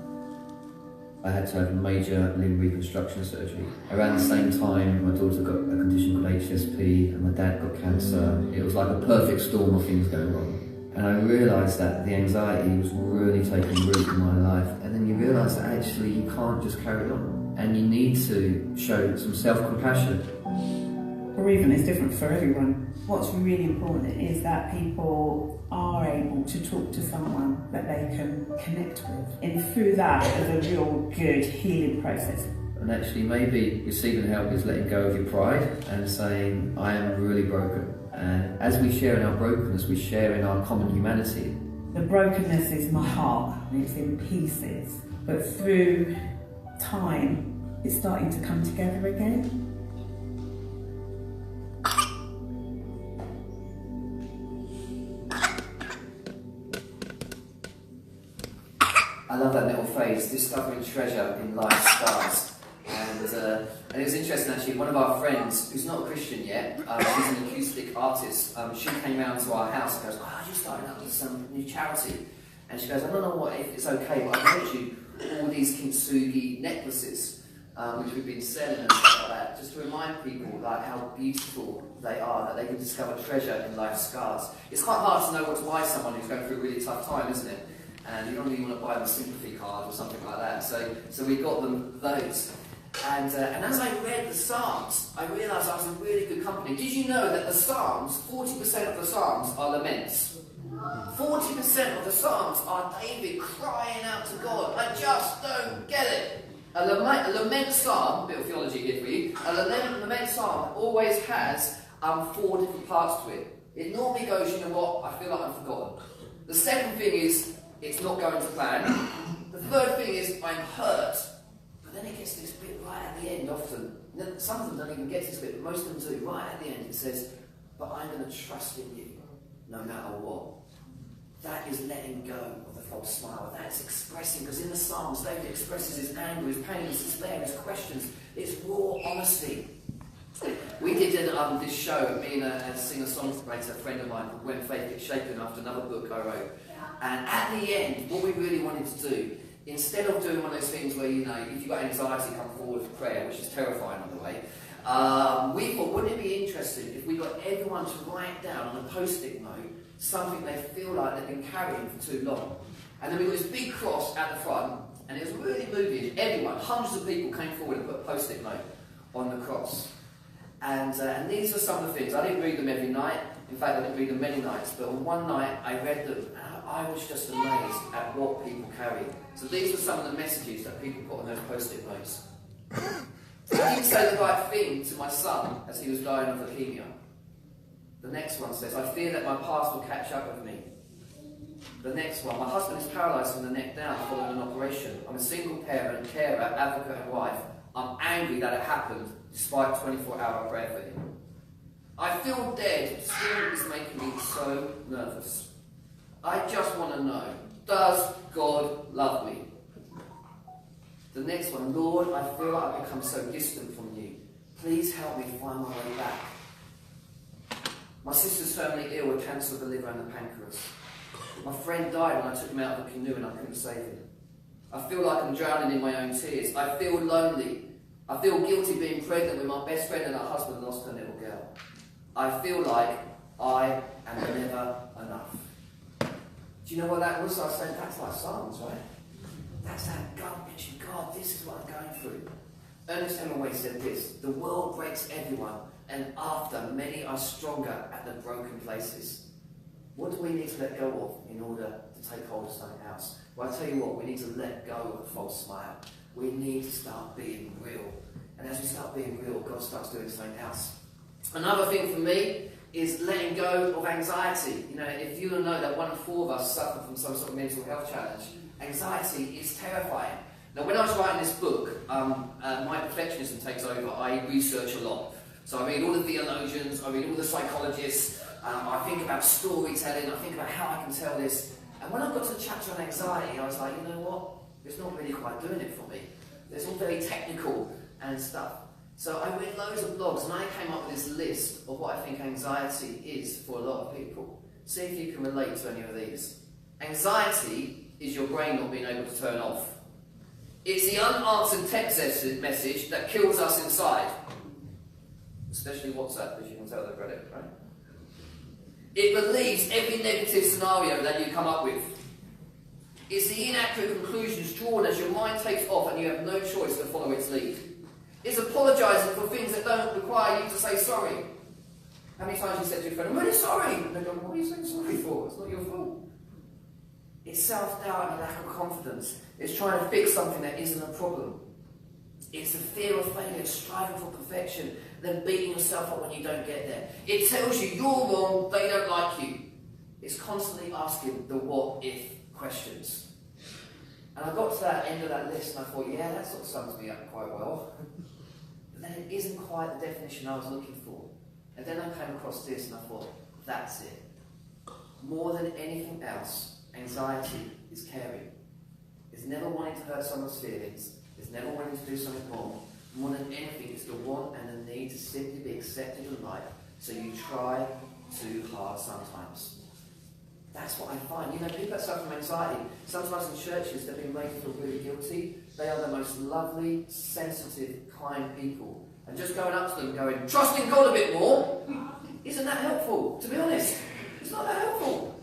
I had to have major limb reconstruction surgery. Around the same time, my daughter got a condition called HSP and my dad got cancer. It was like a perfect storm of things going wrong. And I realised that the anxiety was really taking root in my life. And then you realise that actually you can't just carry on. And you need to show some self-compassion. Bereavement is different for everyone. What's really important is that people are able to talk to someone that they can connect with. And through that is a real good healing process. And actually maybe receiving help is letting go of your pride and saying, I am really broken. And as we share in our brokenness, we share in our common humanity. The brokenness is my heart, and it's in pieces. But through time, it's starting to come together again. I love that little phrase, discovering treasure in life's scars. And it was interesting actually, one of our friends, who's not a Christian yet, she's an acoustic artist, she came round to our house and goes, oh, you're starting up with some new charity. And she goes, I don't know if it's okay, but I brought you all these kintsugi necklaces, which we've been selling and stuff like that, just to remind people like how beautiful they are, that they can discover treasure in life's scars. It's quite hard to know what to buy someone who's going through a really tough time, isn't it? And you don't really want to buy them a sympathy card or something like that. So we got them those. And as I read the Psalms, I realised I was in really good company. Did you know that the Psalms, 40% of the Psalms are laments? 40% of the Psalms are David crying out to God, I just don't get it. A lament psalm, a bit of theology here for you, a lament psalm always has 4 different parts to it. It normally goes, you know what, I feel like I'm forgotten. The second thing is, it's not going to plan. The third thing is, I'm hurt. But then it gets to this bit right at the end often. Some of them don't even get to this bit, but most of them do. Right at the end it says, but I'm going to trust in you. no matter what. That is letting go of the false smile. That's expressing, because in the Psalms, David expresses his anger, his pain, his despair, his questions. It's raw honesty. We did this show, me and a singer-songwriter, a friend of mine, called When Faith Gets Shaken, after another book I wrote. And at the end, what we really wanted to do, instead of doing one of those things where, you know, if you've got anxiety, come forward for prayer, which is terrifying on the way, we thought, wouldn't it be interesting if we got everyone to write down on a post-it note something they feel like they've been carrying for too long. And then we got this big cross at the front, and it was really moving. Everyone, hundreds of people came forward and put a post-it note on the cross. And these were some of the things. I didn't read them every night. In fact, I didn't read them many nights. But on one night, I read them, and I was just amazed at what people carry. So these were some of the messages that people put on those post-it notes. I didn't say the right thing to my son as he was dying of leukemia. The next one says, I fear that my past will catch up with me. The next one, my husband is paralysed from the neck down following an operation. I'm a single parent, carer, advocate and wife. I'm angry that it happened despite 24-hour prayer for him. I feel dead. Still is making me so nervous. I just want to know, does God love me? The next one, Lord, I feel like I've become so distant from you. Please help me find my way back. My sister's terminally ill with cancer of the liver and the pancreas. My friend died when I took him out of the canoe and I couldn't save him. I feel like I'm drowning in my own tears. I feel lonely. I feel guilty being pregnant when my best friend and her husband lost her little girl. I feel like I am never enough. Do you know what that was? I said, that's like Psalms, right? That's that God mentioned, God, this is what I'm going through. Ernest Hemingway said this, the world breaks everyone, and after many are stronger at the broken places. What do we need to let go of in order to take hold of something else? Well, I tell you what, we need to let go of the false smile. We need to start being real. And as we start being real, God starts doing something else. Another thing for me is letting go of anxiety. You know, if you know that 1 in 4 of us suffer from some sort of mental health challenge, anxiety is terrifying. Now, when I was writing this book, my perfectionism takes over. I research a lot. So I read all the theologians, I read all the psychologists, I think about storytelling, I think about how I can tell this. And when I got to the chapter on anxiety, I was like, you know what? It's not really quite doing it for me. It's all very technical and stuff. So I read loads of blogs and I came up with this list of what I think anxiety is for a lot of people. See if you can relate to any of these. Anxiety is your brain not being able to turn off. It's the unanswered text message that kills us inside. Especially WhatsApp, as you can tell they've read it, right? It believes every negative scenario that you come up with. It's the inaccurate conclusions drawn as your mind takes off and you have no choice to follow its lead. It's apologising for things that don't require you to say sorry. How many times you said to your friend, I'm really sorry? And they go, what are you saying sorry for? It's not your fault. It's self-doubt and a lack of confidence. It's trying to fix something that isn't a problem. It's the fear of failure, striving for perfection, then beating yourself up when you don't get there. It tells you you're wrong, they don't like you. It's constantly asking the what-if questions. And I got to that end of that list and I thought, yeah, that sort of sums me up quite well. But then it isn't quite the definition I was looking for. And then I came across this and I thought, that's it. More than anything else, anxiety is caring. It's never wanting to hurt someone's feelings. It's never wanting to do something wrong. More than anything, it's the want and the need to simply be accepted in life. So you try too hard sometimes. That's what I find. You know, people that suffer from anxiety, sometimes in churches they've been made to feel really guilty. They are the most lovely, sensitive, kind people. And just going up to them going, trust in God a bit more, isn't that helpful? To be honest, it's not that helpful.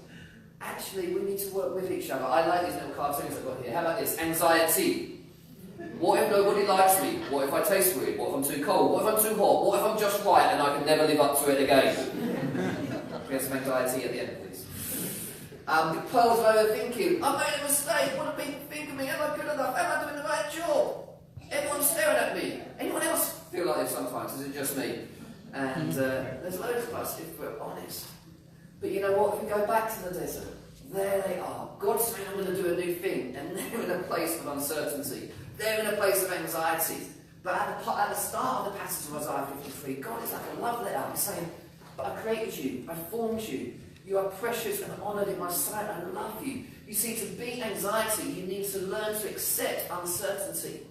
Actually, we need to work with each other. I like these little cartoons I've got here. How about this? Anxiety. What if nobody likes me? What if I taste weird? What if I'm too cold? What if I'm too hot? What if I'm just right and I can never live up to it again? We have some anxiety at the end, please. The pearls of overthinking. I made a mistake. What do people think of me? Am I good enough? Am I doing the right job? Everyone's staring at me. Anyone else feel like this sometimes? Is it just me? And there's loads of us if we're honest. But you know what? If we go back to the desert, there they are. God's saying, I'm going to do a new thing. And they're in a place of uncertainty. They're in a place of anxiety. But at the start of the passage of Isaiah 53, God is like a love letter. He's saying, but I created you. I formed you. You are precious and honoured in my sight. I love you. You see, to beat anxiety, you need to learn to accept uncertainty.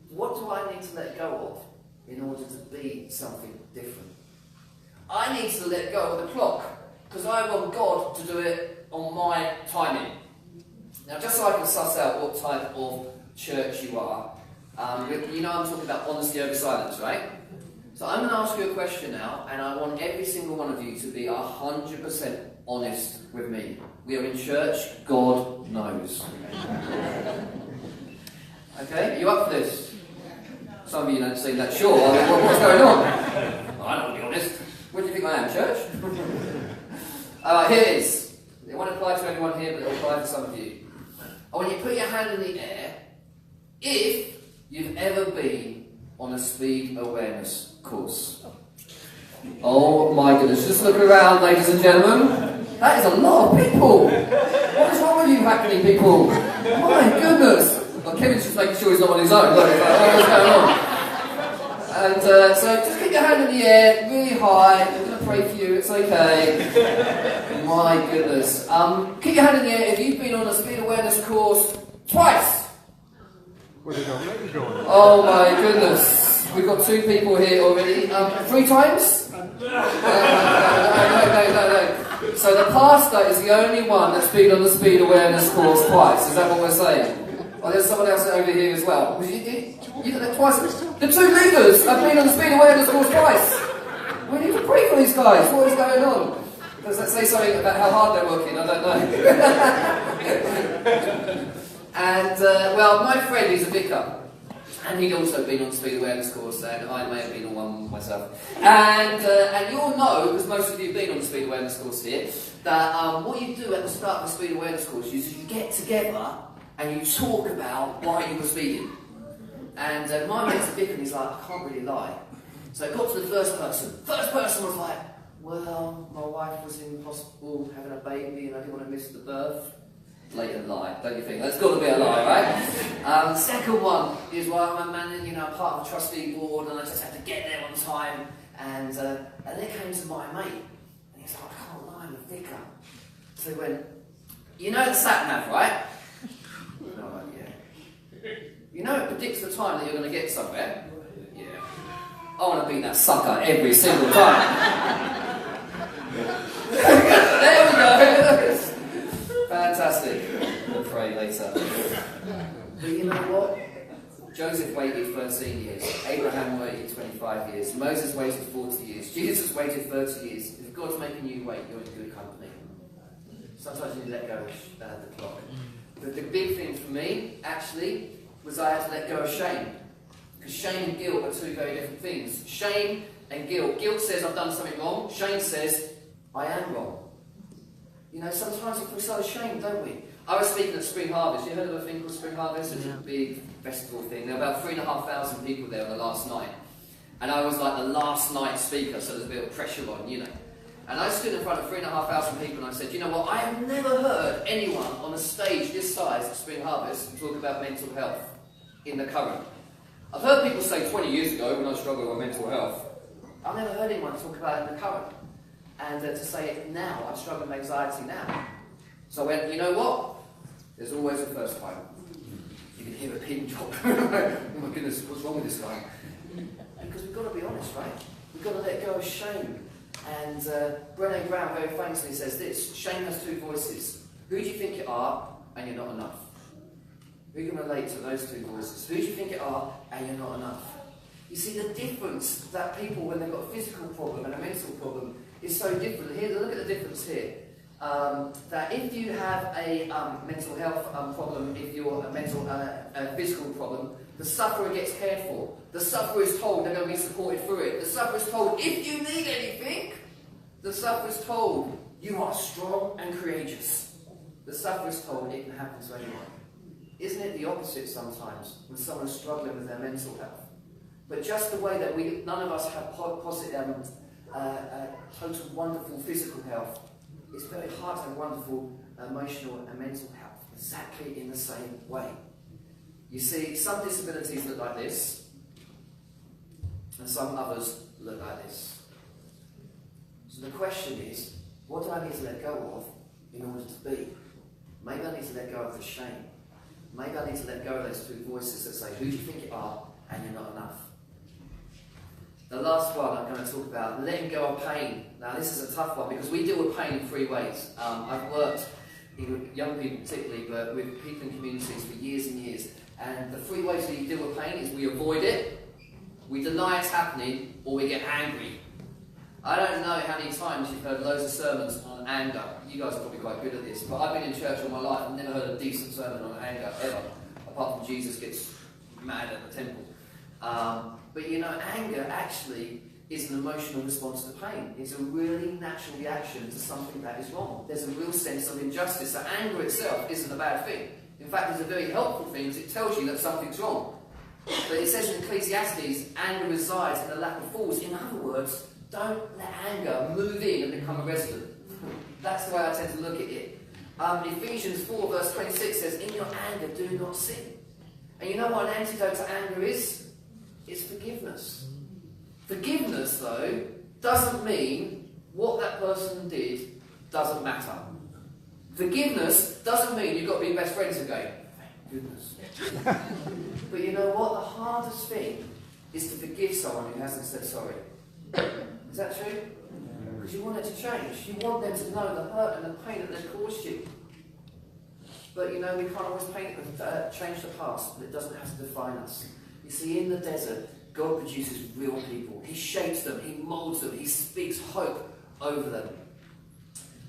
What do I need to let go of in order to be something different? I need to let go of the clock because I want God to do it on my timing. Now, just so I can suss out what type of church you are, you know I'm talking about honesty over silence, right? So I'm going to ask you a question now, and I want every single one of you to be 100% honest with me. We are in church, God knows. Okay, are you up for this? Some of you don't seem that sure. What's going on? I don't want to be honest. What do you think I am, church? Here it is. It won't apply to everyone here, but it will apply to some of you. I want you to put your hand in the air if you've ever been on a speed awareness course. Oh my goodness, just look around, ladies and gentlemen. That is a lot of people. What is wrong with you hackney people? My goodness. Well, Kevin's just making sure he's not on his own. Look, what's going on? And so just keep your hand in the air, really high. I'm going to pray for you, it's okay. My goodness. Keep your hand in the air if you've been on a speed awareness course twice. Oh my goodness. We've got 2 people here already. 3 times? No. So the pastor is the only one that's been on the speed awareness course twice. Is that what we're saying? Oh, there's someone else over here as well. You did that twice. The 2 leaders have been on the speed awareness course twice. We need to pray for these guys. What is going on? Does that say something about how hard they're working? I don't know. And, well, my friend is a vicar. And he'd also been on the speed awareness course, and I may have been on one myself. And you'll know, because most of you have been on the speed awareness course here, that what you do at the start of the speed awareness course is you get together and you talk about why you were speeding. And my mate's a vicar and he's like, I can't really lie. So it got to the first person. First person was like, well, my wife was in hospital having a baby and I didn't want to miss the birth. Blatant lie, don't you think? That's got to be a lie, right? Second one is, well, I'm part of the trustee board and I just had to get there on time. And then it came to my mate. And he's like, I can't lie, I'm a vicar. So he went, you know the sat-nav, right? And I'm like, yeah. You know it predicts the time that you're going to get somewhere? Yeah. I want to beat that sucker every single time. There we go. Fantastic. We'll pray later. But you know what? Joseph waited 13 years. Abraham waited 25 years. Moses waited 40 years. Jesus waited 30 years. If God's making you wait, you're in good company. Sometimes you let go of the clock. But the big thing for me, actually, was I had to let go of shame. Because shame and guilt are 2 very different things. Shame and guilt. Guilt says I've done something wrong. Shame says I am wrong. You know, sometimes we feel so ashamed, don't we? I was speaking at Spring Harvest. You heard of a thing called Spring Harvest? It's a big festival thing. There were about 3,500 people there on the last night. And I was like the last night speaker, so there's a bit of pressure on, you know. And I stood in front of 3,500 people and I said, you know what, I have never heard anyone on a stage this size at Spring Harvest talk about mental health in the current. I've heard people say 20 years ago when I struggled with mental health. I've never heard anyone talk about it in the current. And to say it now, I'm struggling with anxiety now. So I went, you know what? There's always a first time. You can hear a pin drop. Oh my goodness, what's wrong with this guy? Because we've got to be honest, right? We've got to let go of shame. And Brené Brown very famously says this: shame has 2 voices. Who do you think you are, and you're not enough? Who can relate to those 2 voices? Who do you think you are, and you're not enough? You see the difference that people, when they've got a physical problem and a mental problem, is so different. Here, look at the difference here. That if you have a mental health problem, if you're a physical problem, the sufferer gets cared for. The sufferer is told they're going to be supported through it. The sufferer is told, if you need anything, the sufferer is told, you are strong and courageous. The sufferer is told it can happen to anyone. Isn't it the opposite sometimes when someone's struggling with their mental health? But just the way that none of us have total wonderful physical health, it's very hard to have wonderful emotional and mental health, exactly in the same way. You see, some disabilities look like this, and some others look like this. So the question is, What do I need to let go of in order to be? Maybe I need to let go of the shame. Maybe I need to let go of those two voices that say, who do you think you are, and you're not enough. The last one I'm going to talk about, letting go of pain. Now this is a tough one because we deal with pain in three ways. I've worked with young people particularly, but with people in communities for years and years. And the three ways we deal with pain is we avoid it, we deny it's happening, or we get angry. I don't know how many times you've heard loads of sermons on anger. You guys are probably quite good at this, but I've been in church all my life and never heard a decent sermon on anger ever, apart from Jesus gets mad at the temple. But you know, anger actually is an emotional response to pain. It's a really natural reaction to something that is wrong. There's a real sense of injustice. So anger itself isn't a bad thing. In fact, it's a very helpful thing because it tells you that something's wrong. But it says in Ecclesiastes, anger resides in the lap of fools. In other words, don't let anger move in and become a resident. That's the way I tend to look at it. Ephesians 4 verse 26 says, in your anger do not sin. And you know what an antidote to anger is? It's forgiveness. Forgiveness, though, doesn't mean what that person did doesn't matter. Forgiveness doesn't mean you've got to be best friends again. Thank goodness. But you know what? The hardest thing is to forgive someone who hasn't said sorry. Is that true? Because you want it to change. You want them to know the hurt and the pain that they've caused you. But you know, we can't always change the past, but it doesn't have to define us. You see, in the desert, God produces real people. He shapes them, He moulds them, He speaks hope over them.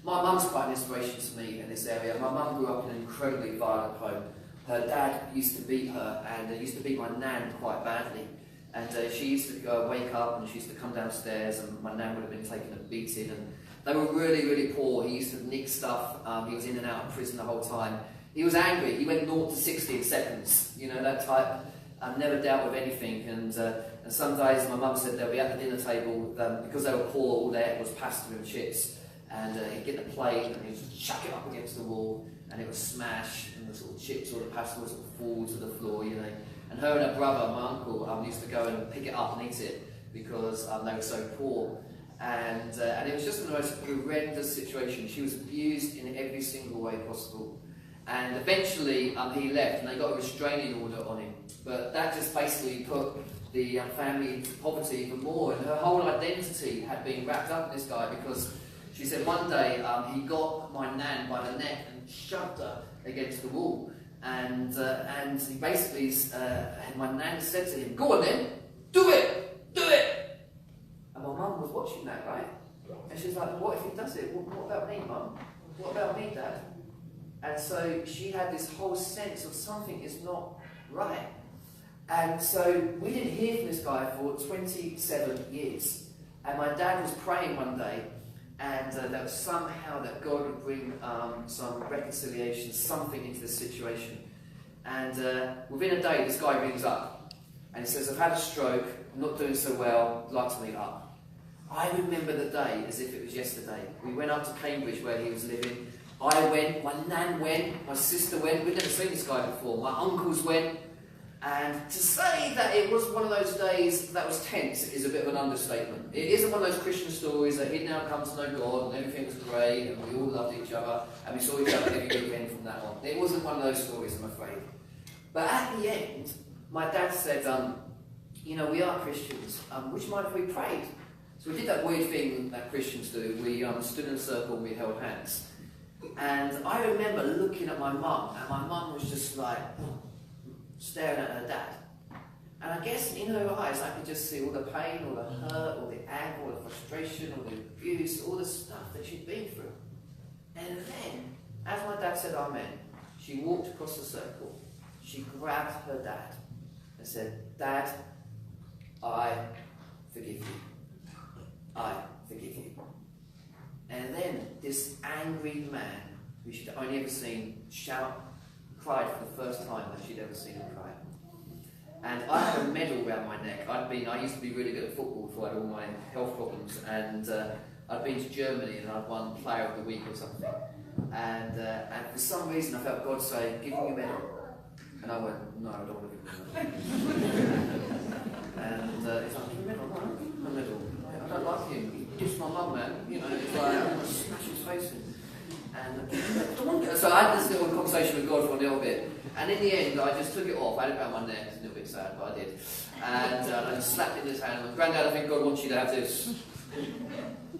My mum's quite an inspiration to me in this area. My mum grew up in an incredibly violent home. Her dad used to beat her, and used to beat my nan quite badly. And she used to go wake up, and she used to come downstairs, and my nan would have been taking a beating. And they were really, really poor. He used to nick stuff. He was in and out of prison the whole time. He was angry. He went 0 to 60 in seconds. You know, that type. Never dealt with anything. And some days my mum said they'll be at the dinner table, because they were poor, all they ate was pasta and chips. And he'd get the plate and he'd just chuck it up against the wall, and it would smash, and the sort of chips or the pasta would sort of fall to the floor, you know. And her and her brother, my uncle, used to go and pick it up and eat it because they were so poor. And it was just the most horrendous situation. She was abused in every single way possible. And eventually he left, and they got a restraining order on him. But that just basically put the family into poverty even more. And her whole identity had been wrapped up in this guy, because she said one day he got my nan by the neck and shoved her against the wall. And he basically, my nan said to him, "Go on then, do it, do it." And my mum was watching that, right? And she's like, "What if he does it? What about me, Mum? What about me, Dad?" And so she had this whole sense of something is not right. And so we didn't hear from this guy for 27 years. And my dad was praying one day, and that somehow that God would bring some reconciliation, something into this situation. And within a day, this guy rings up, and he says, "I've had a stroke, I'm not doing so well, I'd like to meet up." I remember the day as if it was yesterday. We went up to Cambridge where he was living. I went, my nan went, my sister went. We'd never seen this guy before. My uncles went. And to say that it was one of those days that was tense is a bit of an understatement. It isn't one of those Christian stories that he'd now come to know God and everything was great and we all loved each other and we saw each other every weekend from that on. It wasn't one of those stories, I'm afraid. But at the end, my dad said, you know, we are Christians. Would you mind if we prayed? So we did that weird thing that Christians do. We stood in a circle and we held hands. And I remember looking at my mum, and my mum was just like staring at her dad. And I guess in her eyes I could just see all the pain, all the hurt, all the anger, all the frustration, all the abuse, all the stuff that she'd been through. And then, as my dad said amen, she walked across the circle, she grabbed her dad and said, "Dad, I forgive you. I forgive you." And then this angry man, who she'd only ever seen shout, cried for the first time that she'd ever seen him cry. And I had a medal around my neck. I used to be really good at football before I had all my health problems, and I'd been to Germany and I'd won Player of the Week or something. And for some reason I felt God say, "Give me your medal." And I went, "No, I don't want to give you a medal." And he's like, "Give me a medal." "No, I don't give him a medal. I don't like him. He gives my mum that, you know, it's like, I'm going to smash his And in the end, I just took it off. I had it around my neck. It's a little bit sad, but I did. And I just slapped it in his hand and went, "Granddad, I think God wants you to have this."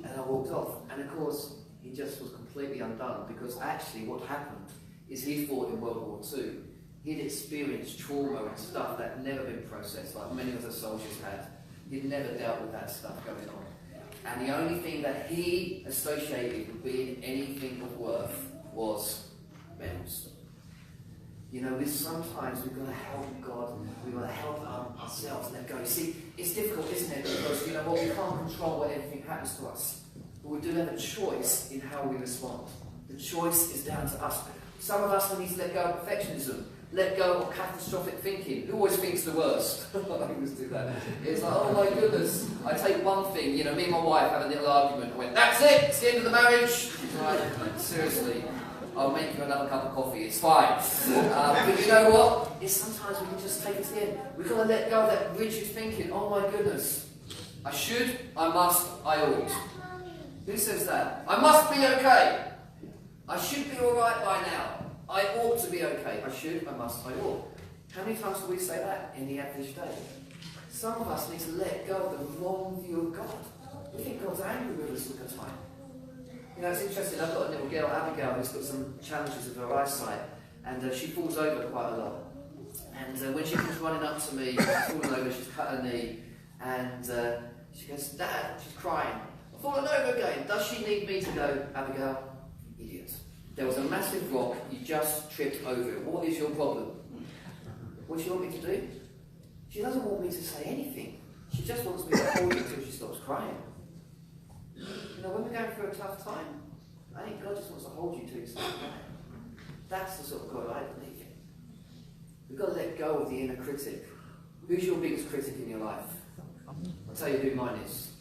And I walked off. And of course, he just was completely undone, because actually what happened is he fought in World War II. He'd experienced trauma and stuff that had never been processed, like many of the soldiers had. He'd never dealt with that stuff going on. And the only thing that he associated with being anything of worth was medals. You know, sometimes we've got to help God, we've got to help ourselves let go. You see, it's difficult, isn't it? Because, you know what, we can't control what everything happens to us. But we do have a choice in how we respond. The choice is down to us. Some of us need to let go of perfectionism, let go of catastrophic thinking. Who always thinks the worst? I always do that. It's like, oh my goodness, I take one thing, you know, me and my wife have a little argument. I went, "That's it, it's the end of the marriage." She's like, "Seriously, I'll make you another cup of coffee, it's fine." But you know what? It's sometimes we can just take it to the end. We've got to let go of that rigid thinking. Oh my goodness. I should, I must, I ought. Who says that? I must be okay. I should be alright by now. I ought to be okay. I should, I must, I ought. How many times do we say that in the average day? Some of us need to let go of the wrong view of God. We think God's angry with us all the time. You know, it's interesting, I've got a little girl, Abigail, who's got some challenges with her eyesight, and she falls over quite a lot. And when she comes running up to me, she's fallen over, she's cut her knee, and she goes, "Dad," she's crying, "I've fallen over again. Does she need me to go?" "Abigail, idiot. There was a massive rock, you just tripped over it. What is your problem?" What do you want me to do? She doesn't want me to say anything. She just wants me to hold her until she stops crying. You know, when we're going through a tough time, I think God just wants to hold you till you stop crying. That's the sort of God I believe in. We've got to let go of the inner critic. Who's your biggest critic in your life? I'll tell you who mine is.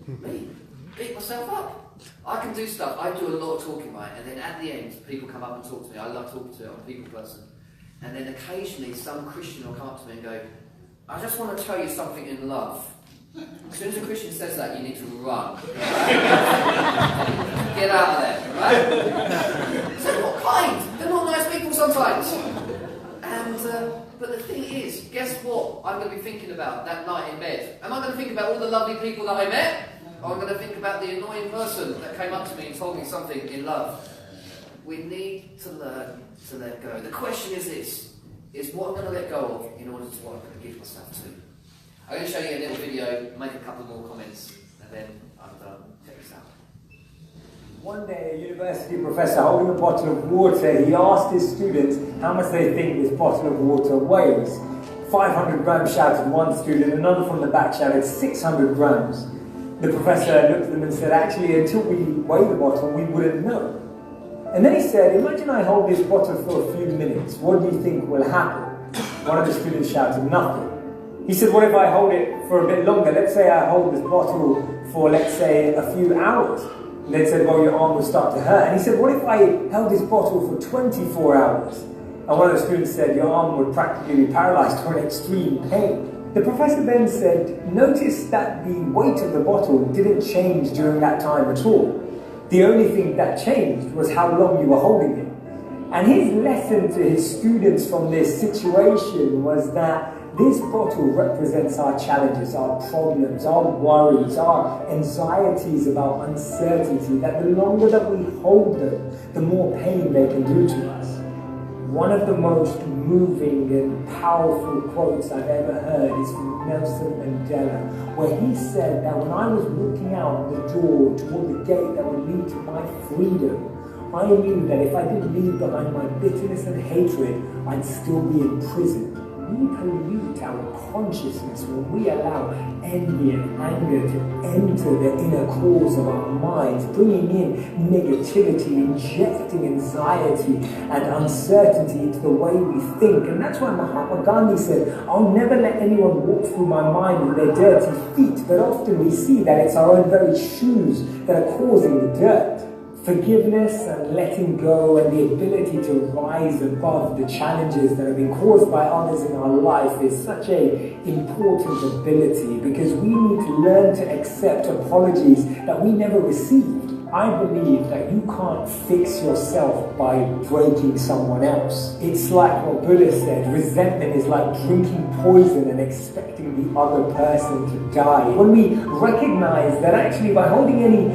Me. Beat myself up. I can do stuff. I do a lot of talking, right? And then at the end, people come up and talk to me. I love talking to them. I'm a people person. And then occasionally, some Christian will come up to me and go, "I just want to tell you something in love." As soon as a Christian says that, you need to run. Right? Get out of there, right? So they're not kind. They're not nice people sometimes. And but the thing is, guess what I'm going to be thinking about that night in bed? Am I going to think about all the lovely people that I met? Or I'm going to think about the annoying person that came up to me and told me something in love? We need to learn to let go. The question is this, is what I'm going to let go of in order to what I'm going to give myself to. I'm going to show you a little video, make a couple more comments, and then I'm done. Check this out. One day, a university professor holding a bottle of water, he asked his students how much they think this bottle of water weighs. 500 grams, shouted one student, another from the back shouted 600 grams. The professor looked at them and said, "Actually, until we weigh the bottle, we wouldn't know." And then he said, "Imagine I hold this bottle for a few minutes. What do you think will happen?" One of the students shouted, "Nothing." He said, "What if I hold it for a bit longer? Let's say I hold this bottle for, let's say, a few hours." And they said, "Well, your arm will start to hurt." And he said, "What if I held this bottle for 24 hours? And one of the students said, "Your arm would practically be paralyzed or in extreme pain." The professor then said, "Notice that the weight of the bottle didn't change during that time at all. The only thing that changed was how long you were holding it." And his lesson to his students from this situation was that this bottle represents our challenges, our problems, our worries, our anxieties about uncertainty, that the longer that we hold them, the more pain they can do to us. One of the most moving and powerful quotes I've ever heard is from Nelson Mandela, where he said that when I was walking out the door toward the gate that would lead to my freedom, I knew that if I didn't leave behind my bitterness and hatred, I'd still be in prison. We pollute our consciousness when we allow envy and anger to enter the inner cores of our minds, bringing in negativity, injecting anxiety and uncertainty into the way we think. And that's why Mahatma Gandhi said, "I'll never let anyone walk through my mind with their dirty feet." But often we see that it's our own very shoes that are causing the dirt. Forgiveness and letting go and the ability to rise above the challenges that have been caused by others in our life is such an important ability, because we need to learn to accept apologies that we never received. I believe that you can't fix yourself by breaking someone else. It's like what Buddha said, resentment is like drinking poison and expecting the other person to die. When we recognize that actually by holding any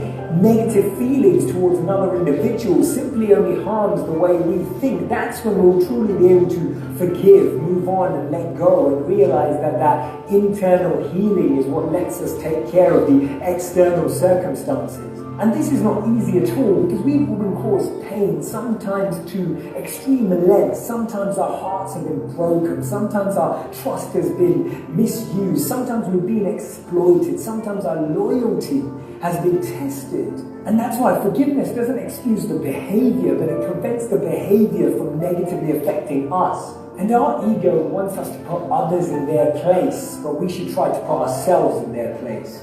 negative feelings towards another individual simply only harms the way we think, that's when we'll truly be able to forgive, move on and let go, and realize that that internal healing is what lets us take care of the external circumstances. And this is not easy at all, because we've been caused pain, sometimes to extreme lengths. Sometimes our hearts have been broken, sometimes our trust has been misused, sometimes we've been exploited, sometimes our loyalty has been tested. And that's why forgiveness doesn't excuse the behavior, but it prevents the behavior from negatively affecting us. And our ego wants us to put others in their place, but we should try to put ourselves in their place.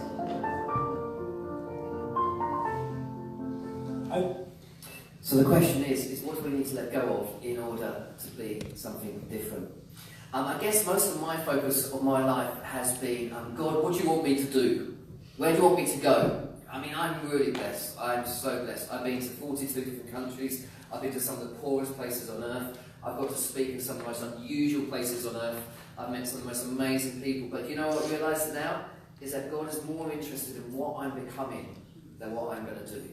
So the question is what do we need to let go of in order to be something different? I guess most of my focus of my life has been, God, what do you want me to do? Where do you want me to go? I mean, I'm really blessed. I'm so blessed. I've been to 42 different countries. I've been to some of the poorest places on earth. I've got to speak in some of the most unusual places on earth. I've met some of the most amazing people. But you know what I realise now? Is that God is more interested in what I'm becoming than what I'm going to do.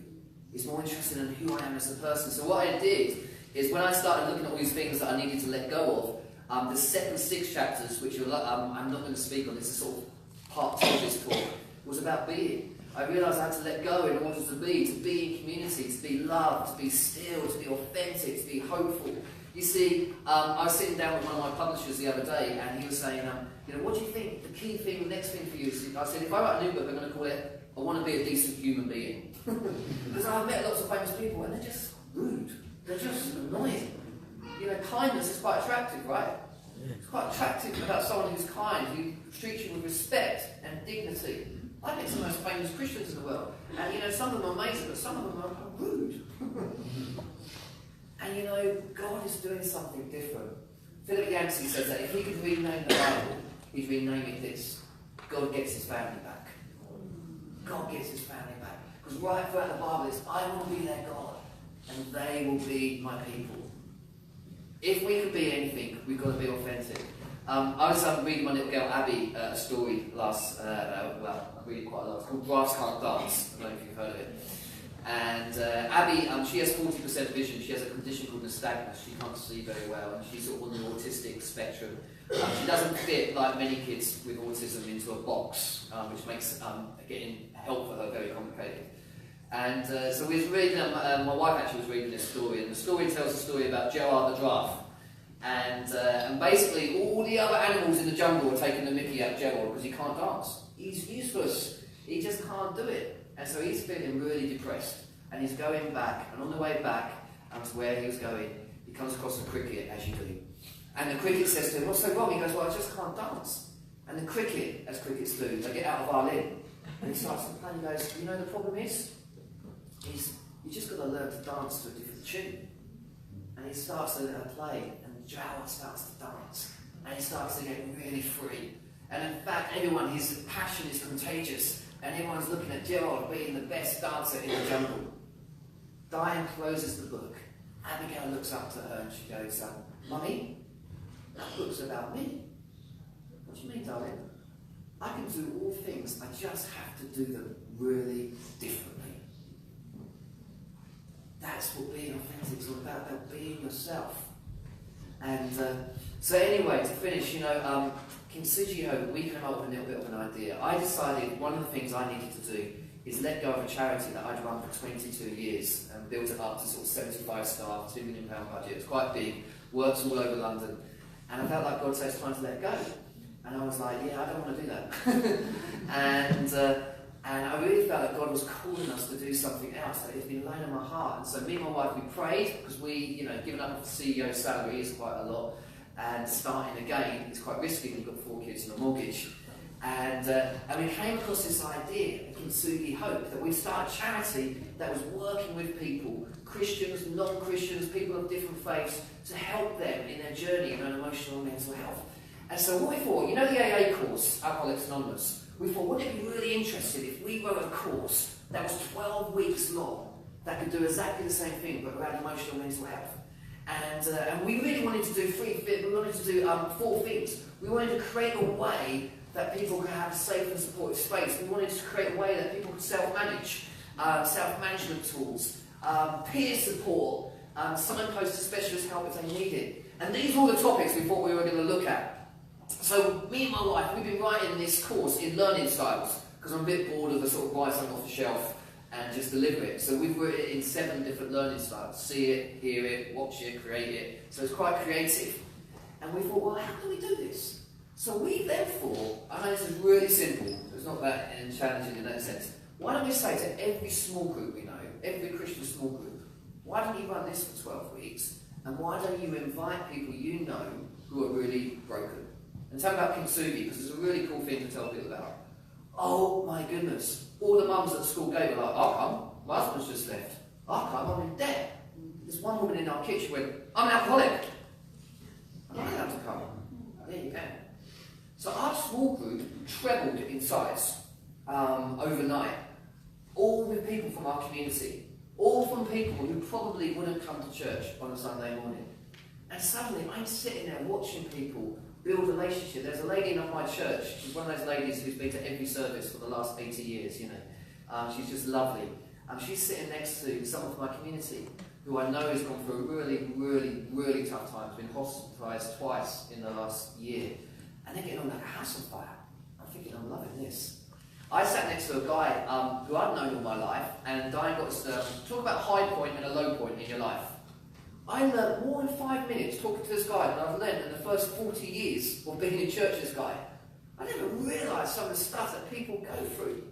He's more interested in who I am as a person. So what I did is when I started looking at all these things that I needed to let go of, the second 6 chapters, which I'm not going to speak on, this is sort of part 2 of this talk, was about being. I realised I had to let go in order to be in community, to be loved, to be still, to be authentic, to be hopeful. You see, I was sitting down with one of my publishers the other day, and he was saying, what do you think the key thing, the next thing for you is? I said, if I write a new book, I'm going to call it, I want to be a decent human being. Because I've met lots of famous people, and they're just rude. They're just annoying. Kindness is quite attractive, right? It's quite attractive about someone who's kind, who treats you with respect and dignity. I met some of the most famous Christians in the world, and some of them are amazing, but some of them are rude. And God is doing something different. Philip Yancey says that if he could rename the Bible, he'd rename it this: God gets his family back. God gets his family back. Because right throughout the Bible it's, I will be their God, and they will be my people. If we could be anything, we've got to be authentic. I was reading my little girl Abby a story last, I read quite a lot. It's called Brass Can't Dance. I don't know if you've heard of it. And Abby, she has 40% vision. She has a condition called nystagmus. She can't see very well, and she's sort of on the autistic spectrum. She doesn't fit, like many kids with autism, into a box, which makes getting help for her very complicated. And so we was reading, my wife actually was reading this story, and the story tells a story about Gerard the giraffe. And basically all the other animals in the jungle are taking the mickey out of Gerard because he can't dance. He's useless. He just can't do it. And so he's feeling really depressed. And he's going back, and on the way back to where he was going, he comes across a cricket, as you do. And the cricket says to him, what's so wrong? He goes, well, I just can't dance. And the cricket, as crickets do, they get out of violin. And he starts to play, and he goes, the problem is you just got to learn to dance to a different tune. And he starts to play, and Gerard starts to dance. And he starts to get really free. And in fact, his passion is contagious. And everyone's looking at Gerard being the best dancer in the jungle. Diane closes the book. Abigail looks up to her and she goes, Mummy, that book's about me. What do you mean, darling? I can do all things, I just have to do them really differently. That's what being authentic is all about being yourself. And so anyway, to finish, Kinsugio, we came up with a little bit of an idea. I decided one of the things I needed to do is let go of a charity that I'd run for 22 years and built it up to sort of 75 staff, £2 million budget. It was quite big, works all over London. And I felt like God said it's time to let go. And I was like, yeah, I don't want to do that. And I really felt that God was calling us to do something else, that it's been laying on my heart. And so me and my wife, we prayed, because giving up the CEO salary is quite a lot. And starting again is quite risky when you've got 4 kids and a mortgage. And we came across this idea of Kintsugi Hope, that we'd start a charity that was working with people, Christians, non-Christians, people of different faiths, to help them in their journey around emotional and mental health. And so what we thought, the AA course, Alcoholics Anonymous, we thought, wouldn't it be really interesting if we wrote a course that was 12 weeks long, that could do exactly the same thing, but around emotional mental health. And we really wanted to do we wanted to do 4 things. We wanted to create a way that people could have a safe and supportive space. We wanted to create a way that people could self-manage, self-management tools, peer support, signpost to specialist help if they need it. And these are all the topics we thought we were going to look at. So me and my wife, we've been writing this course in learning styles, because I'm a bit bored of the sort of buy something off the shelf and just deliver it. So we've written it in 7 different learning styles. See it, hear it, watch it, create it. So it's quite creative. And we thought, well, how can we do this? So we therefore, I know this is really simple, so it's not that challenging in that sense. Why don't we say to every small group we know, every Christian small group, why don't you run this for 12 weeks? And why don't you invite people you know who are really broken? And tell them about Kintsugi, because it's a really cool thing to tell people about. Oh my goodness, all the mums at the school gate were like, I'll come, my husband's just left. I'll come, I'm in debt. There's one woman in our kitchen went, I'm an alcoholic. I'm not allowed to come. There you go. So our small group trebled in size overnight. All with people from our community. All from people who probably wouldn't come to church on a Sunday morning. And suddenly I'm sitting there watching people build a relationship. There's a lady in my church. She's one of those ladies who's been to every service for the last 80 years, you know. She's just lovely. She's sitting next to someone from my community who I know has gone through a really, really, really tough time. Has been hospitalised twice in the last year. And they're getting on like a house on fire. I'm thinking, I'm loving this. I sat next to a guy who I've known all my life, and Diane got us to talk about a high point and a low point in your life. I learned more in 5 minutes talking to this guy than I've learned in the first 40 years of being in church with this guy. I never realised some of the stuff that people go through.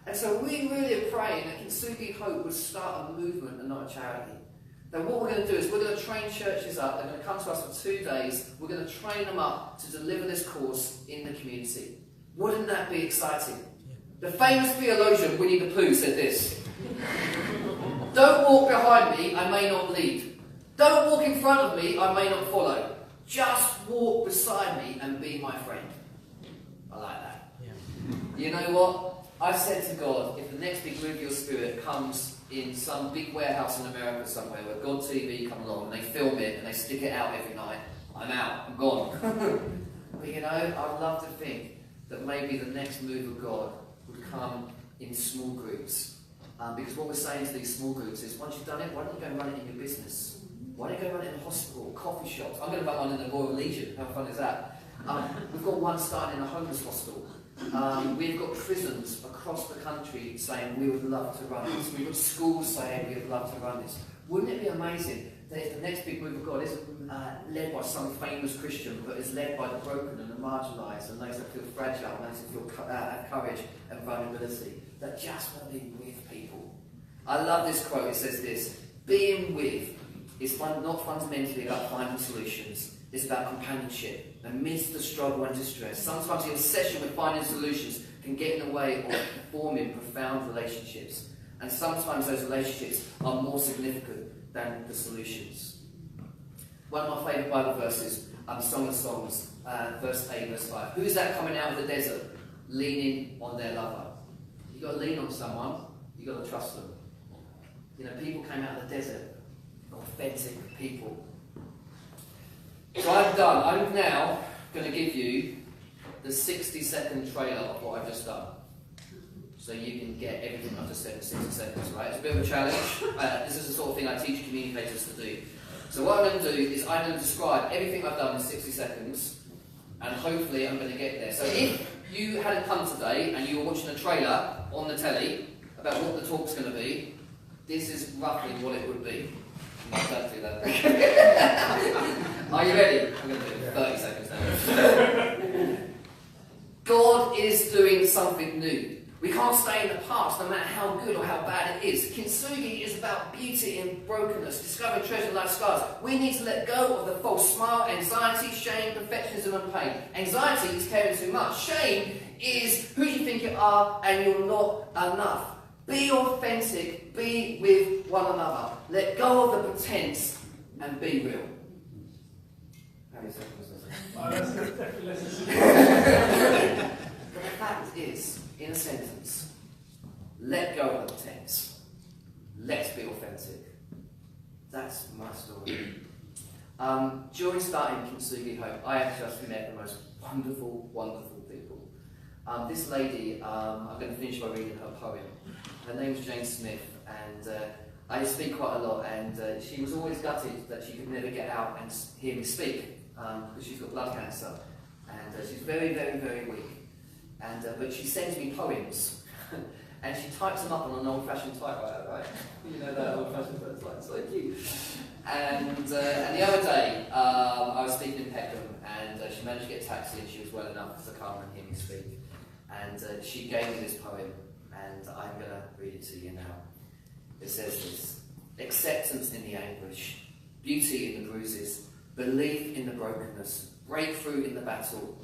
And so we really are praying that Kintsugi Hope would start a movement and not a charity. That what we're going to do is we're going to train churches up. They're going to come to us for 2 days. We're going to train them up to deliver this course in the community. Wouldn't that be exciting? The famous theologian Winnie the Pooh said this. Don't walk behind me, I may not lead. Don't walk in front of me, I may not follow. Just walk beside me and be my friend. I like that. Yeah. You know what? I said to God, if the next big move of your spirit comes in some big warehouse in America somewhere where God TV come along and they film it and they stick it out every night, I'm out, I'm gone. But you know, I'd love to think that maybe the next move of God would come in small groups. Because what we're saying to these small groups is, once you've done it, why don't you go and run it in your business? Why don't you go run it in a hospital, coffee shops? I'm going to run one in the Royal Legion. How fun is that? We've got one starting in a homeless hospital. We've got prisons across the country saying we would love to run this. We've got schools saying we would love to run this. Wouldn't it be amazing that if the next big move of God isn't led by some famous Christian, but is led by the broken and the marginalised and those that feel fragile and those that feel have courage and vulnerability, that just want to be with people. I love this quote. It says this: being with is not fundamentally about finding solutions. It's about companionship amidst the struggle and distress. Sometimes the obsession with finding solutions can get in the way of forming profound relationships. And sometimes those relationships are more significant than the solutions. One of my favourite Bible verses, Song of Songs, verse 8, verse 5. Who's that coming out of the desert, leaning on their lover? You've got to lean on someone, you've got to trust them. You know, people came out of the desert, authentic people. So I'm now going to give you the 60-second trailer of what I've just done. So you can get everything I've just said in 60 seconds, right? It's a bit of a challenge. This is the sort of thing I teach communicators to do. So what I'm going to do is I'm going to describe everything I've done in 60 seconds, and hopefully I'm going to get there. So if you hadn't come today and you were watching a trailer on the telly about what the talk's going to be, this is roughly what it would be. No, don't do that. Are you ready? I'm going to do it 30 seconds now. God is doing something new. We can't stay in the past, no matter how good or how bad it is. Kintsugi is about beauty in brokenness, discovering treasure like scars. We need to let go of the false smile, anxiety, shame, perfectionism and pain. Anxiety is caring too much. Shame is who you think you are and you're not enough. Be authentic, be with one another. Let go of the pretense and be real. How many seconds is that? But the fact is, in a sentence, let go of the pretense. Let's be During starting Kintsugi Hope, I have just met the most wonderful, wonderful people. This lady, I'm going to finish by reading her poem. Her name's Jane Smith, and I speak quite a lot, and she was always gutted that she could never get out and hear me speak, because she's got blood cancer, and she's very, very, very weak. And but she sends me poems, and she types them up on an old-fashioned typewriter, right? You know that old-fashioned typewriter, it's like you. And the other day, I was speaking in Peckham, and she managed to get a taxi, and she was well enough to come and hear me speak. And she gave me this poem, and I'm going to read it to you now. It says this: acceptance in the anguish, beauty in the bruises, belief in the brokenness, breakthrough in the battle,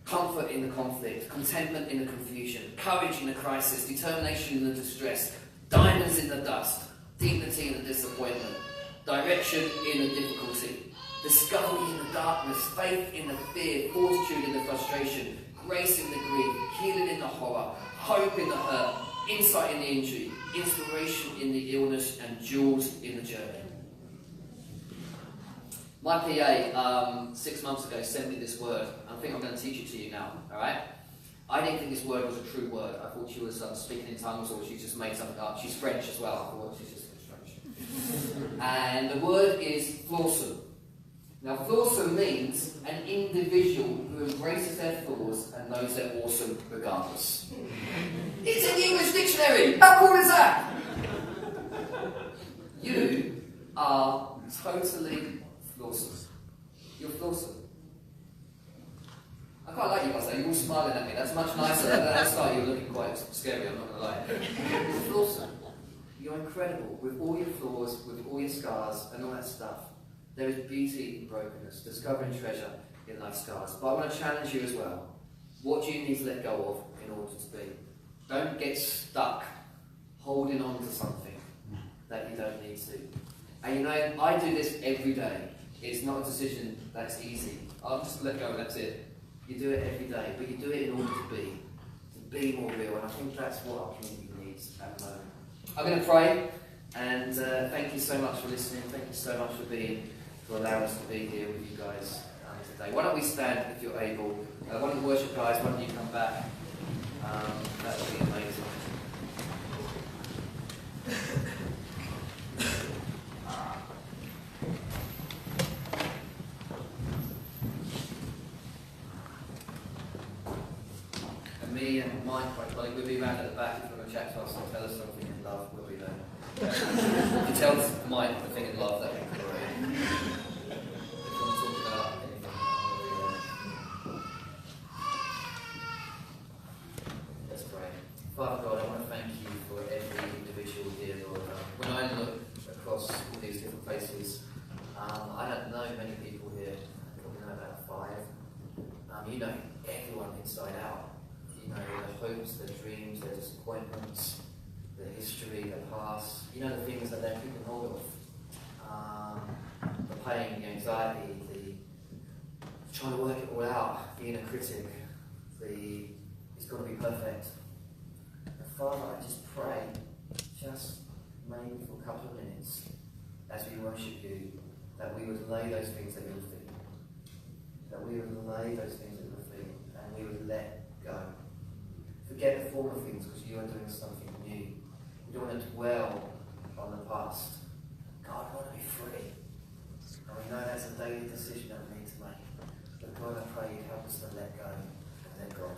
comfort in the conflict, contentment in the confusion, courage in the crisis, determination in the distress, diamonds in the dust, dignity in the disappointment, direction in the difficulty, discovery in the darkness, faith in the fear, fortitude in the frustration, grace in the grief, healing in the horror, hope in the hurt, insight in the injury, inspiration in the illness, and jewels in the journey. My PA 6 months ago sent me this word. I think I'm going to teach it to you now, alright? I didn't think this word was a true word. I thought she was speaking in tongues, or she just made something up. She's French as well. I thought she's just French. And the word is flawsome. Now, flawsome means an individual who embraces their flaws and knows they're awesome regardless. It's in the English dictionary! How cool is that? You are totally flawsome. You're flawsome. I quite like you guys though, you're all smiling at me. That's much nicer. At the start you were looking quite scary, I'm not going to lie. You're flawsome. You're incredible. With all your flaws, with all your scars and all that stuff, there is beauty in brokenness, discovering treasure in life's scars. But I want to challenge you as well. What do you need to let go of in order to be? Don't get stuck holding on to something that you don't need to. And you know, I do this every day. It's not a decision that's easy. I'll just let go and that's it. You do it every day, but you do it in order to be more real. And I think that's what our community needs at the moment. I'm going to pray, and thank you so much for listening. Thank you so much for allowing us to be here with you guys today. Why don't we stand if you're able? One of the worship guys, why don't you come back? That would be amazing. And me and Mike, my colleague, we'll be around at the back if you want to chat to us and tell us something in love. We'll be there. If you tell Mike the thing in love, that would be great. If you want to talk about anything, let's pray. Father God, I want to thank you for every individual here, Lord. When I look across all these different faces, I don't know many people here. I probably know about 5. You know everyone inside out. You know their hopes, their dreams, their disappointments, the history, the past, you know the things that they're keeping hold of. The pain, the anxiety, the trying to work it all out, being a critic, it's got to be perfect. And Father, I just pray, just maybe for a couple of minutes, as we worship you, that we would lay those things at your feet. That we would lay those things at your feet, and we would let go. Forget the former things, because you are doing something new. We don't want to dwell on the past. God, we want to be free. And we know that's a daily decision that we need to make. But God, I pray you help us to let go and let God.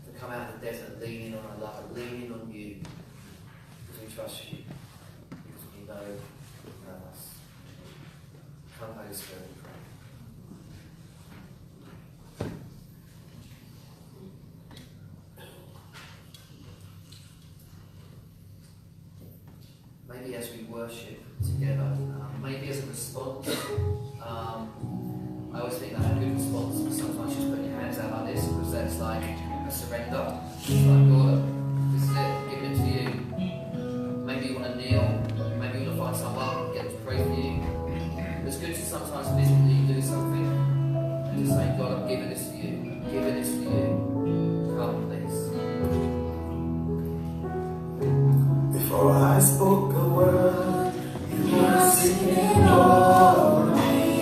To come out of the desert leaning on our love, leaning on you. Because we trust you. Because we know you know us. Come, Holy Spirit, we pray. Maybe as we worship together, maybe as a response, I always think that a good response is sometimes just putting your hands out like this, because that's like a surrender. It's like, God, this is it, giving it to you. Maybe you want to kneel, maybe you want to find someone, get them to pray for you. It's good to sometimes physically do something and just say, God, I'm giving this to you, I'm giving this to you. Come, please. Before I spoke a word, you were singing over me.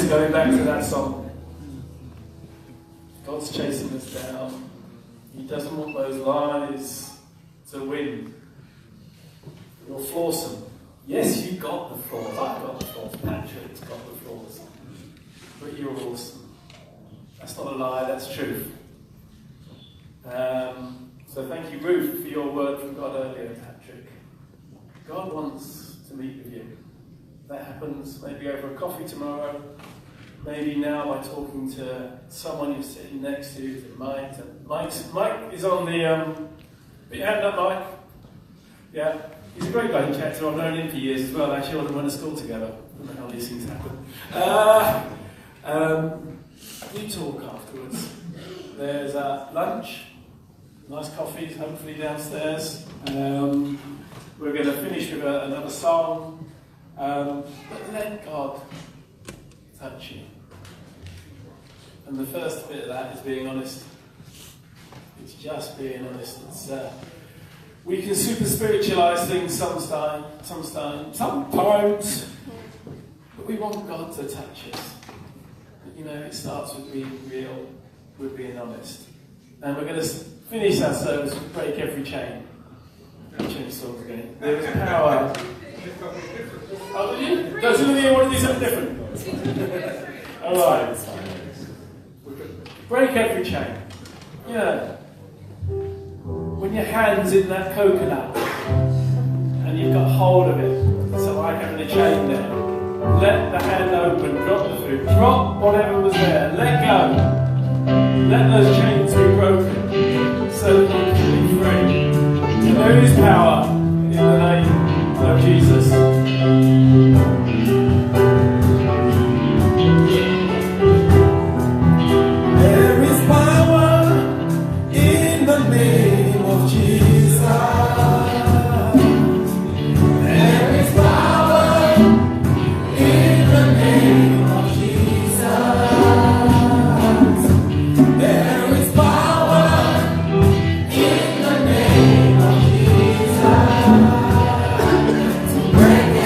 Going back to that song, God's chasing us down. He doesn't want those lies to win. You're flawsome. Yes, you got the flaws. I've got the flaws. Patrick's got the flaws. But you're awesome. That's not a lie, that's truth. So thank you, Ruth, for your word from God earlier, Patrick. God wants to meet with you. That happens maybe over a coffee tomorrow. Maybe now by talking to someone you're sitting next to, Mike. Mike is on the, put your hand up, Mike. Yeah, he's a great guy, character. I've known him for years as well. Actually, all of them went to school together. I don't know how these things happen. We talk afterwards. There's lunch, nice coffees, hopefully downstairs. We're going to finish with another song. But let God touch you. And the first bit of that is being honest. It's just being honest. It's, we can super spiritualize things sometimes, but we want God to touch us. But, you know, it starts with being real, with being honest. And we're going to finish our service with Break Every Chain. Change songs again. There is power. Oh, did you? Does anybody want to do something different? Alright. Break every chain. Yeah. When your hand's in that coconut and you've got hold of it, so like having a chain there, let the hand open, drop the food, drop whatever was there, let go. Let those chains be broken so that you can be free. And there is power in the name of Jesus. There is power in the name of Jesus. There is power in the name of Jesus. There is power in the name of Jesus to break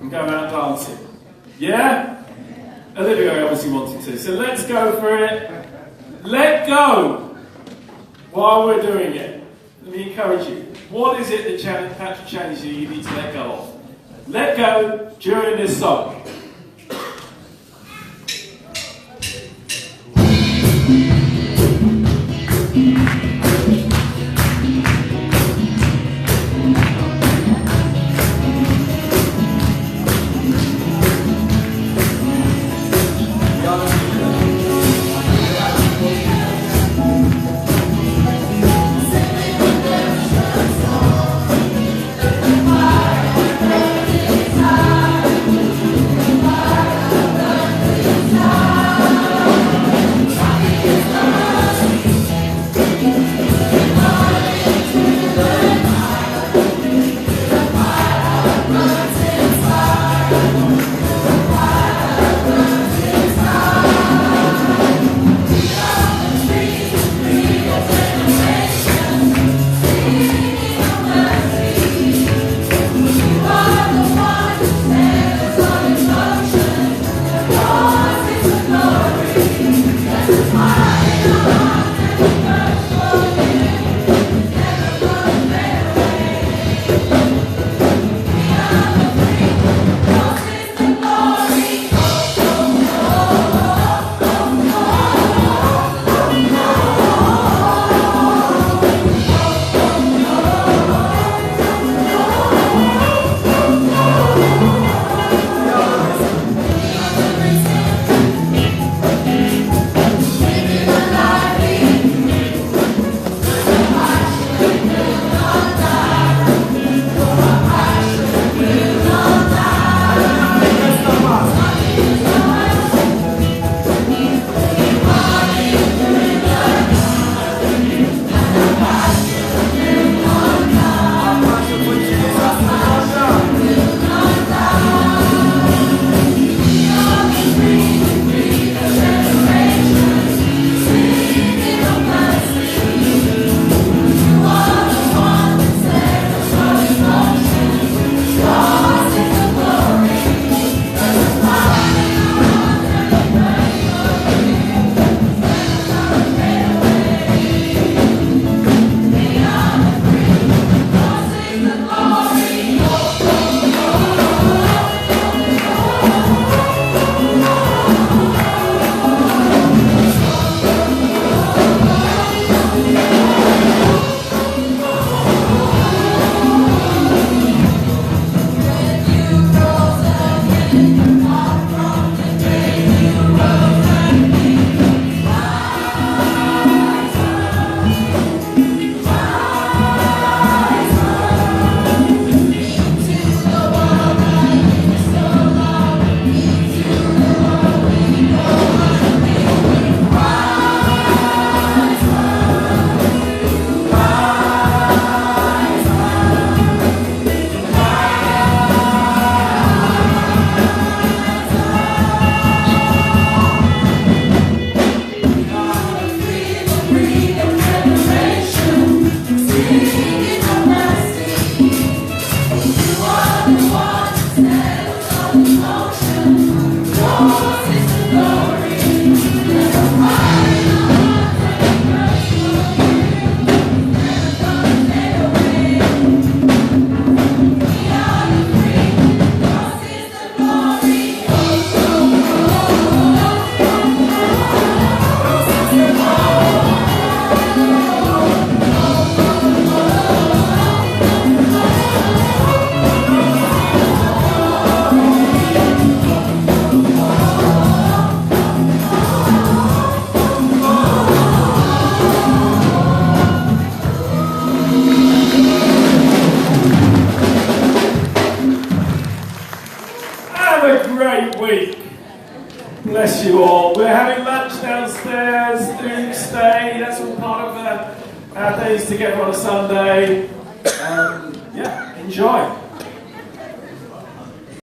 and go out dancing. Yeah? Olivia obviously wanted to. So let's go for it. Let go while we're doing it. Let me encourage you. What is it that Patrick challenged you need to let go of? Let go during this song. Bless you all. We're having lunch downstairs. Do stay. That's all part of our days together on a Sunday. Yeah, enjoy.